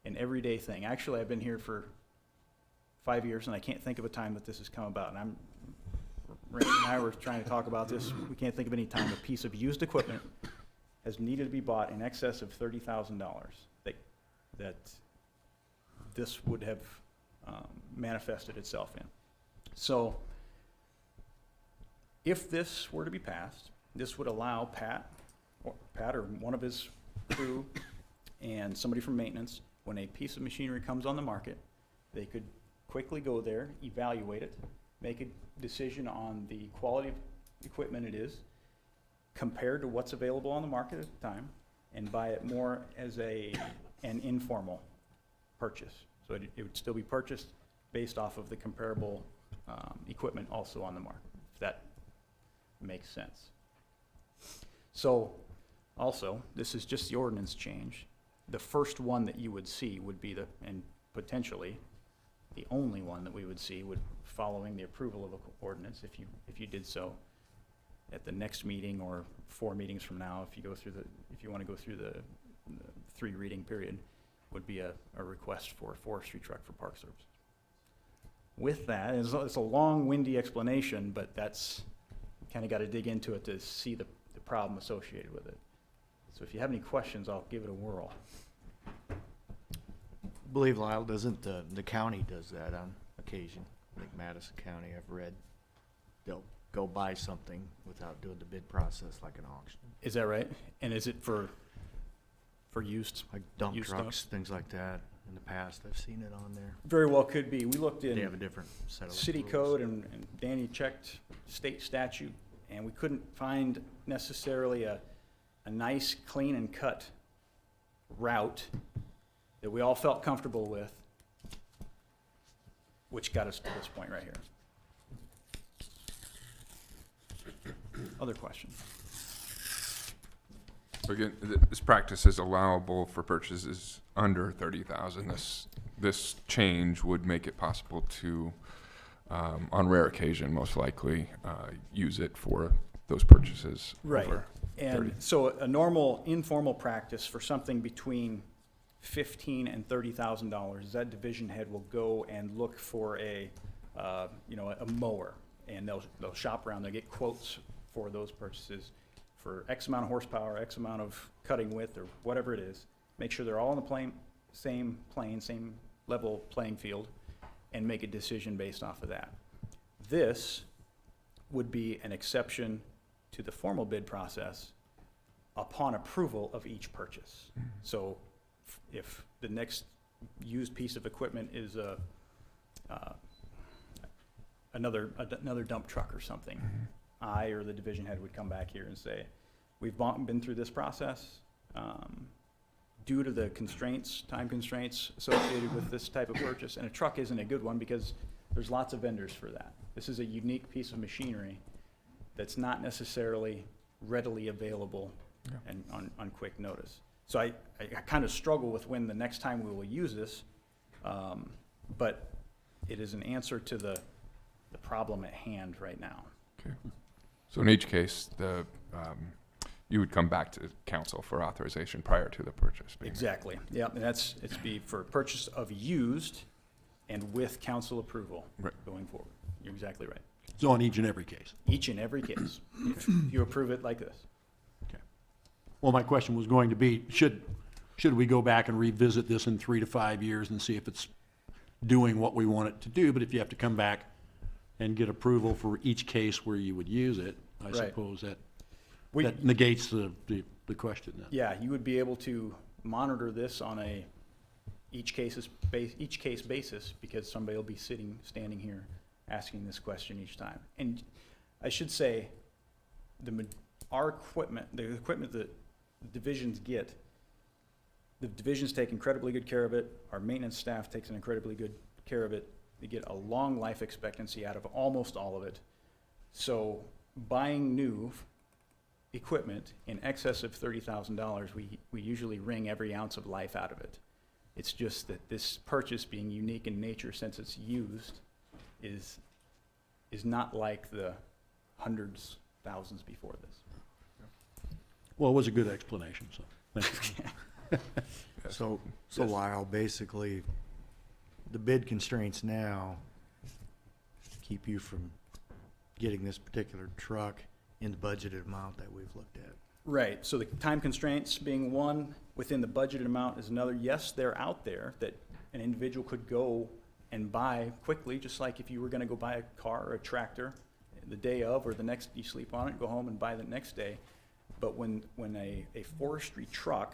an everyday thing. Actually, I've been here for 5 years and I can't think of a time that this has come about. And Randy and I were trying to talk about this. We can't think of any time a piece of used equipment has needed to be bought in excess of $30,000 that this would have manifested itself in. So if this were to be passed, this would allow Pat or one of his crew and somebody from maintenance, when a piece of machinery comes on the market, they could quickly go there, evaluate it, make a decision on the quality of equipment it is, compared to what's available on the market at the time, and buy it more as an informal purchase. So it would still be purchased based off of the comparable equipment also on the market, if that makes sense. So also, this is just the ordinance change. The first one that you would see would be and potentially the only one that we would see following the approval of an ordinance, if you did so at the next meeting or 4 meetings from now, if you want to go through three reading period would be a request for a forestry truck for Park Service. With that, it's a long, windy explanation, but that's kind of got to dig into it to see the problem associated with it. So if you have any questions, I'll give it a whirl. Believe, Lyle, doesn't the county does that on occasion? Like Madison County, I've read, they'll go buy something without doing the bid process like an auction. Is that right? And is it for used? Like dump used trucks, stuff? things like that. In the past, I've seen it on there. Very well could be. We looked in They have a different set of city rules. code and Danny checked state statute, and we couldn't find necessarily a nice, clean and cut route that we all felt comfortable with, which got us to this point right here. Other questions? Again, this practice is allowable for purchases under 30,000. This change would make it possible to, on rare occasion, most likely, use it for those purchases Right. over 30. And so a normal informal practice for something between $15,000 and $30,000, that division head will go and look for a mower, and they'll shop around. They get quotes for those purchases for X amount of horsepower, X amount of cutting width, or whatever it is. Make sure they're all on the same level playing field, and make a decision based off of that. This would be an exception to the formal bid process upon approval of each purchase. So if the next used piece of equipment is another dump truck or something, I or the division head would come back here and say, we've been through this process. Due to the constraints, time constraints associated with this type of purchase, and a truck isn't a good one because there's lots of vendors for that. This is a unique piece of machinery that's not necessarily readily available and on quick notice. So I kind of struggle with when the next time we will use this, but it is an answer to the problem at hand right now. Okay. So in each case, you would come back to council for authorization prior to the purchase. Exactly. Yeah, and it's be for purchase of used and with council approval going forward. You're exactly right. So on each and every case? Each and every case. If you approve it like this. Okay. Well, my question was going to be, should we go back and revisit this in 3 to 5 years and see if it's doing what we want it to do? But if you have to come back and get approval for each case where you would use it, I suppose that negates the question then. Yeah, you would be able to monitor this on each case basis, because somebody will be standing here asking this question each time. And I should say, our equipment, the equipment that divisions get, the divisions take incredibly good care of it. Our maintenance staff takes an incredibly good care of it. They get a long life expectancy out of almost all of it. So buying new equipment in excess of $30,000, we usually wring every ounce of life out of it. It's just that this purchase, being unique in nature since it's used, is not like the hundreds, thousands before this. Well, it was a good explanation, so thank you. So Lyle, basically, the bid constraints now keep you from getting this particular truck in the budgeted amount that we've looked at. Right, so the time constraints being one, within the budgeted amount is another. Yes, they're out there that an individual could go and buy quickly, just like if you were gonna go buy a car or a tractor the day of, or the next, you sleep on it, go home and buy the next day. But when a forestry truck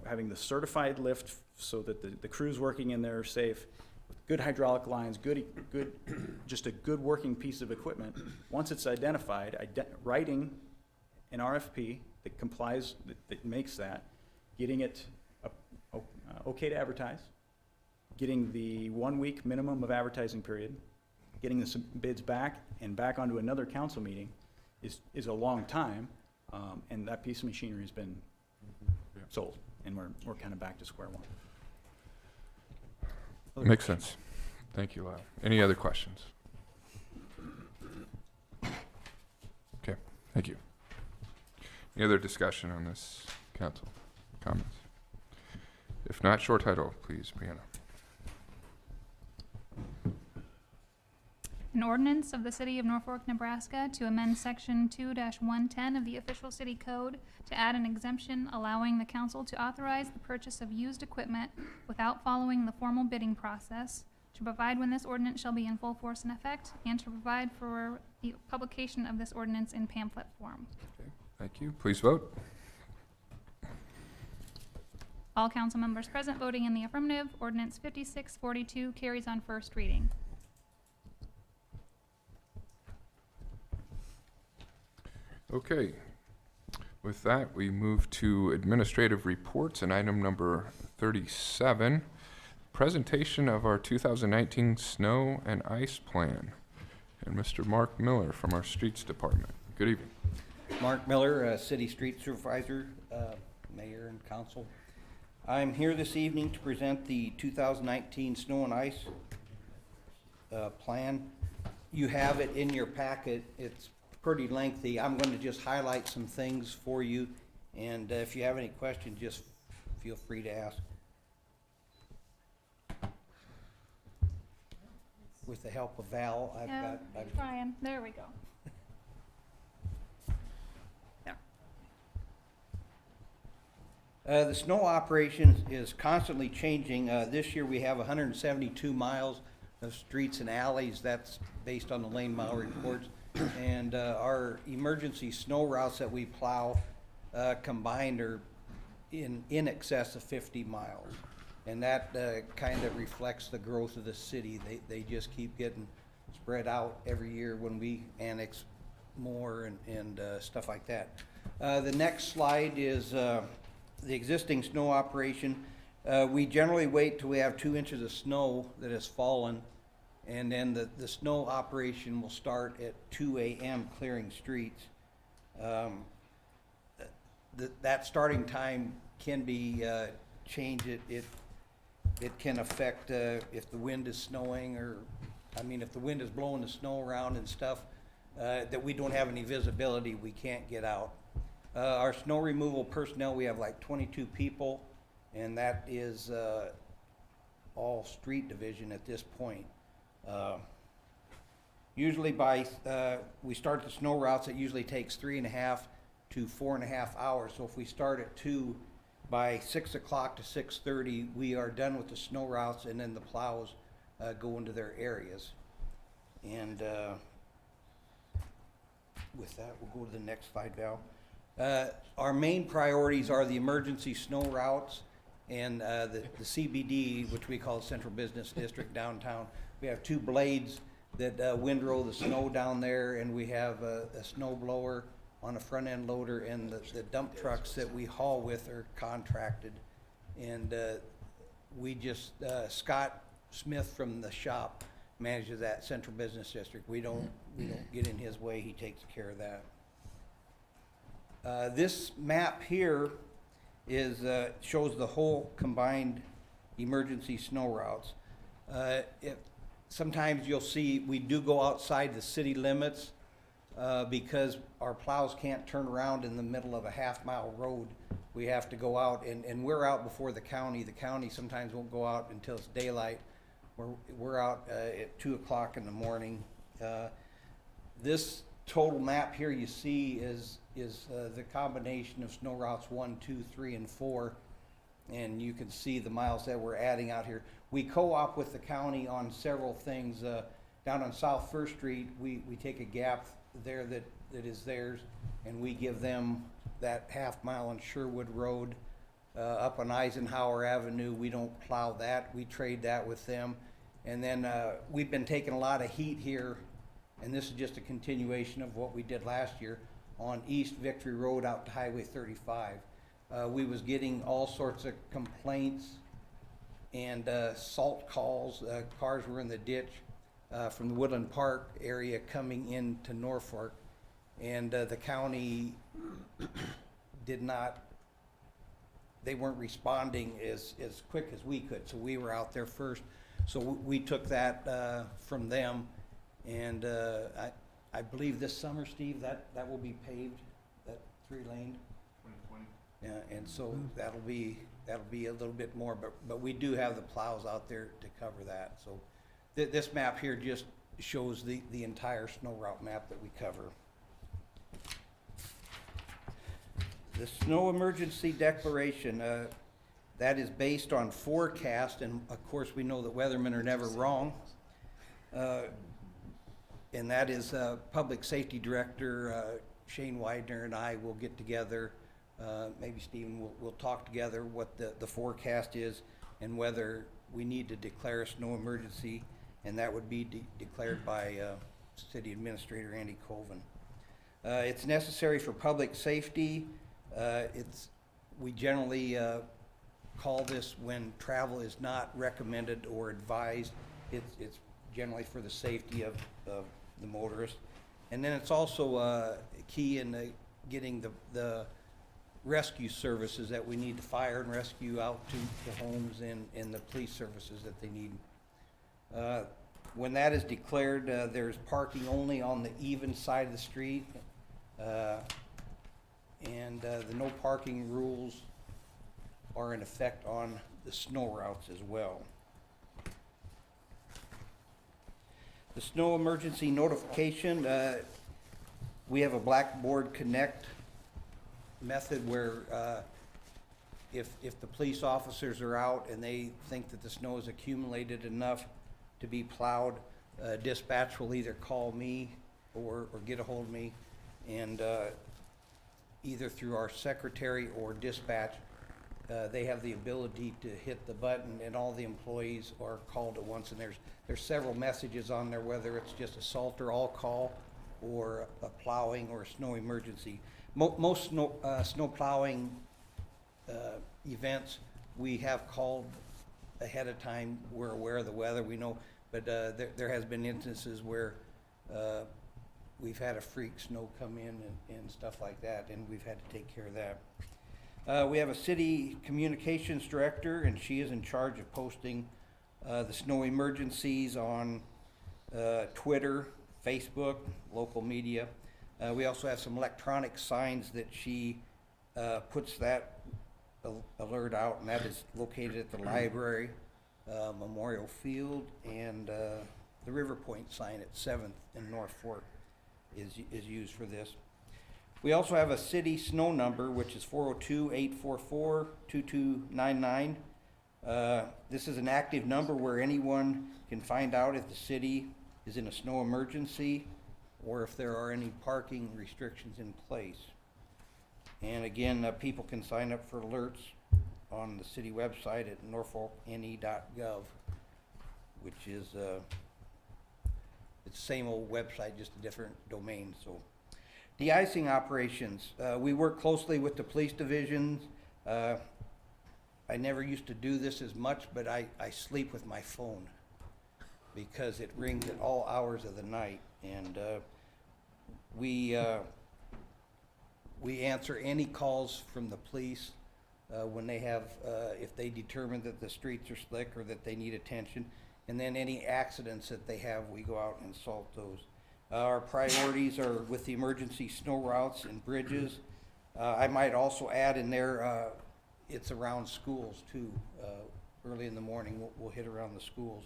having the certified lift so that the crew's working in there safe, with good hydraulic lines, just a good working piece of equipment, once it's identified, writing an RFP that complies, that makes that, getting it okay to advertise, getting the 1 week minimum of advertising period, getting the bids back and back onto another council meeting is a long time. And that piece of machinery has been sold, and we're kind of back to square one. Makes sense. Thank you, Lyle. Any other questions? Okay, thank you. Any other discussion on this, council? comments? If not, short title, please, Brianna. An ordinance of the City of Norfolk, Nebraska to amend Section 2-110 of the Official City Code to add an exemption allowing the council to authorize the purchase of used equipment without following the formal bidding process, to provide when this ordinance shall be in full force and effect, and to provide for the publication of this ordinance in pamphlet form. Okay, thank you. Please vote. All council members present voting in the affirmative, ordinance 5642 carries on first reading. Okay. With that, we move to administrative reports and item number 37, presentation of our 2019 snow and ice plan. And Mr. Mark Miller from our Streets Department. Good evening. Mark Miller, City Street Supervisor, Mayor and Council. I'm here this evening to present the 2019 snow and ice plan. You have it in your packet. It's pretty lengthy. I'm going to just highlight some things for you, and if you have any questions, just feel free to ask. With the help of Val, I'm trying. There we go. The snow operation is constantly changing. This year we have 172 miles of streets and alleys. That's based on the lane mile reports. And our emergency snow routes that we plow combined are in excess of 50 miles. And that kind of reflects the growth of the city. They just keep getting spread out every year when we annex more and stuff like that. The next slide is the existing snow operation. We generally wait till we have 2 inches of snow that has fallen, and then the snow operation will start at 2 a.m. clearing streets. That starting time can be changed. It can affect if the wind is snowing, or if the wind is blowing the snow around and stuff that we don't have any visibility, we can't get out. Our snow removal personnel, we have like 22 people, and that is all street division at this point. Usually we start the snow routes, it usually takes 3.5 to 4.5 hours. So if we start at 2, by 6 o'clock to 6:30, we are done with the snow routes, and then the plows go into their areas. And with that, we'll go to the next slide, Val. Our main priorities are the emergency snow routes and the CBD, which we call Central Business District downtown. We have 2 blades that windrow the snow down there, and we have a snow blower on a front end loader, and the dump trucks that we haul with are contracted. And we just, Scott Smith from the shop manages that Central Business District. We don't get in his way, he takes care of that. This map here is shows the whole combined emergency snow routes. Sometimes you'll see we do go outside the city limits because our plows can't turn around in the middle of a half-mile road. We have to go out, and we're out before the county. The county sometimes won't go out until it's daylight. We're out at 2 o'clock in the morning. This total map here you see is the combination of snow routes 1, 2, 3, and 4, and you can see the miles that we're adding out here. We co-op with the county on several things. Down on South First Street, we take a gap there that is theirs, and we give them that half mile on Sherwood Road. Up on Eisenhower Avenue, we don't plow that. We trade that with them. And then we've been taking a lot of heat here, and this is just a continuation of what we did last year on East Victory Road out to Highway 35. We was getting all sorts of complaints and salt calls. Cars were in the ditch from the Woodland Park area coming into Norfolk, and the county they weren't responding as quick as we could, so we were out there first. So we took that from them, and I believe this summer, Steve, that will be paved, that 3-lane. And so that'll be a little bit more, but we do have the plows out there to cover that. So this map here just shows the entire snow route map that we cover. The snow emergency declaration, that is based on forecast, and of course we know that weathermen are never wrong. And that is Public Safety Director Shane Widener and I will get together, maybe Stephen will talk together what the forecast is and whether we need to declare a snow emergency, and that would be declared by City Administrator Andy Colvin. It's necessary for public safety. We generally call this when travel is not recommended or advised. It's generally for the safety of the motorist. And then it's also key in getting the rescue services that we need to fire and rescue out to the homes and the police services that they need. When that is declared, there's parking only on the even side of the street. And the no parking rules are in effect on the snow routes as well. The snow emergency notification, we have a Blackboard Connect method where if the police officers are out and they think that the snow has accumulated enough to be plowed, dispatch will either call me or get a hold of me, and either through our secretary or dispatch, they have the ability to hit the button, and all the employees are called at once. And there's several messages on there, whether it's just a Salter all call or a plowing or a snow emergency. Most snow plowing events we have called ahead of time. We're aware of the weather, we know, but there has been instances where we've had a freak snow come in and stuff like that, and we've had to take care of that. We have a city communications director, and she is in charge of posting the snow emergencies on Twitter, Facebook, local media. We also have some electronic signs that she puts that alert out, and that is located at the library, Memorial Field, and the River Point sign at 7th in North Fork is used for this. We also have a city snow number, which is 402-844-2299. This is an active number where anyone can find out if the city is in a snow emergency or if there are any parking restrictions in place. And again, people can sign up for alerts on the city website at norfolkne.gov, which is it's the same old website, just a different domain. So, de-icing operations. We work closely with the police divisions. I never used to do this as much, but I sleep with my phone because it rings at all hours of the night, and we answer any calls from the police when they have, if they determine that the streets are slick or that they need attention, and then any accidents that they have, we go out and salt those. Our priorities are with the emergency snow routes and bridges. I might also add in there, it's around schools too. Early in the morning, we'll hit around the schools.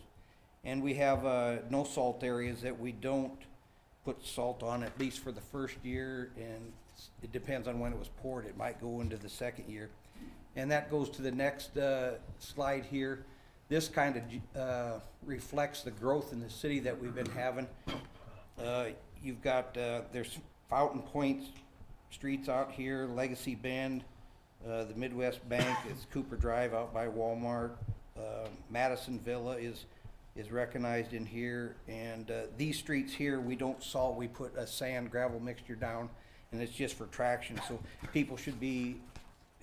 And we have no salt areas that we don't put salt on, at least for the first year, and it depends on when it was poured. It might go into the second year. And that goes to the next slide here. This kind of reflects the growth in the city that we've been having. You've got, there's Fountain Point streets out here, Legacy Bend, the Midwest Bank, it's Cooper Drive out by Walmart. Madison Villa is recognized in here, and these streets here we don't salt, we put a sand gravel mixture down, and it's just for traction. So people should be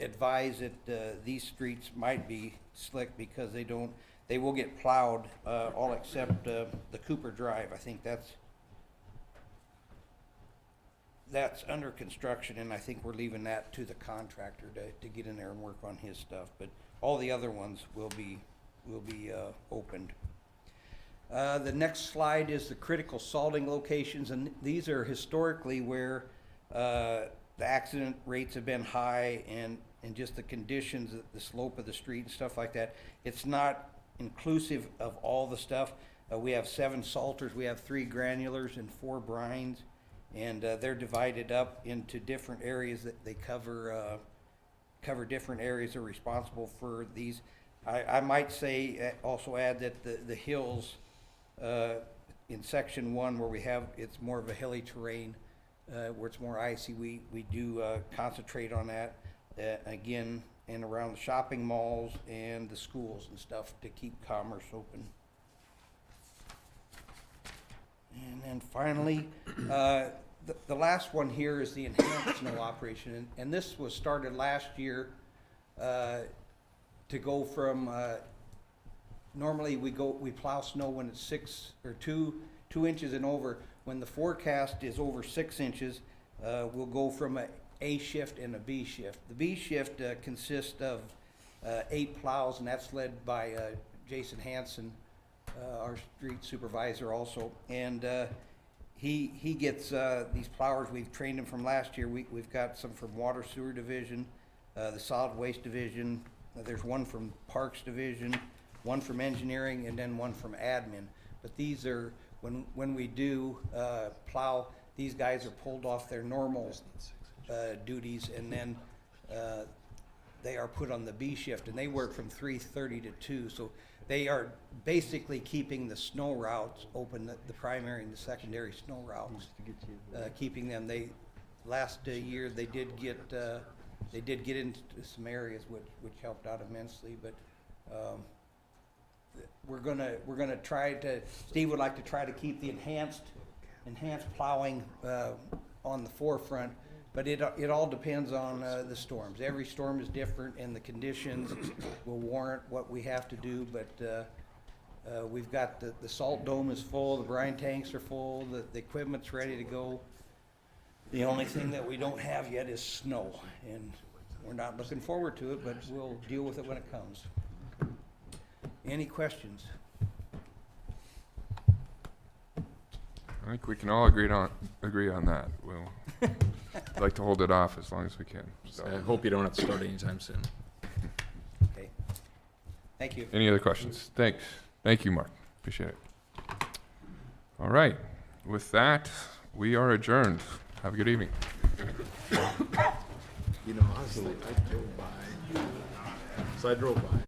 advised that these streets might be slick because they will get plowed, all except the Cooper Drive. I think that's under construction, and I think we're leaving that to the contractor to get in there and work on his stuff. But all the other ones will be opened. The next slide is the critical salting locations, and these are historically where the accident rates have been high, and and just the conditions, the slope of the street and stuff like that. It's not inclusive of all the stuff. We have 7 salters, we have 3 granulars and 4 brines, and they're divided up into different areas that they cover different areas are responsible for these. I might say, also add that the hills, in section 1 where it's more of a hilly terrain, where it's more icy, we do concentrate on that, again, and around the shopping malls and the schools and stuff to keep commerce open. And then finally, the last one here is the enhanced snow operation, and this was started last year to go from, normally we plow snow when it's 6 or 2 inches and over. When the forecast is over 6 inches, we'll go from a shift and a B shift. The B shift consists of 8 plows, and that's led by Jason Hansen, our street supervisor also. And he gets these plowers. We've trained him from last year. We've got some from Water Sewer Division, the Solid Waste Division. There's one from Parks Division, one from Engineering, and then one from Admin. But these are, when we do plow, these guys are pulled off their normal duties, and then they are put on the B shift, and they work from 3:30 to 2. So they are basically keeping the snow routes open, the primary and the secondary snow routes, keeping them. Last year they did get into some areas which helped out immensely, but we're gonna try to. Steve would like to try to keep the enhanced plowing on the forefront, but it all depends on the storms. Every storm is different, and the conditions will warrant what we have to do. But we've got the salt dome is full, the brine tanks are full, the equipment's ready to go. The only thing that we don't have yet is snow, and we're not looking forward to it, but we'll deal with it when it comes. Any questions? I think we can all agree on that. We'll like to hold it off as long as we can. So. I hope you don't have to start anytime soon. Okay. Thank you. Any other questions? Thanks. Thank you, Mark. Appreciate it. All right. With that, we are adjourned. Have a good evening. You know, honestly, I drove by.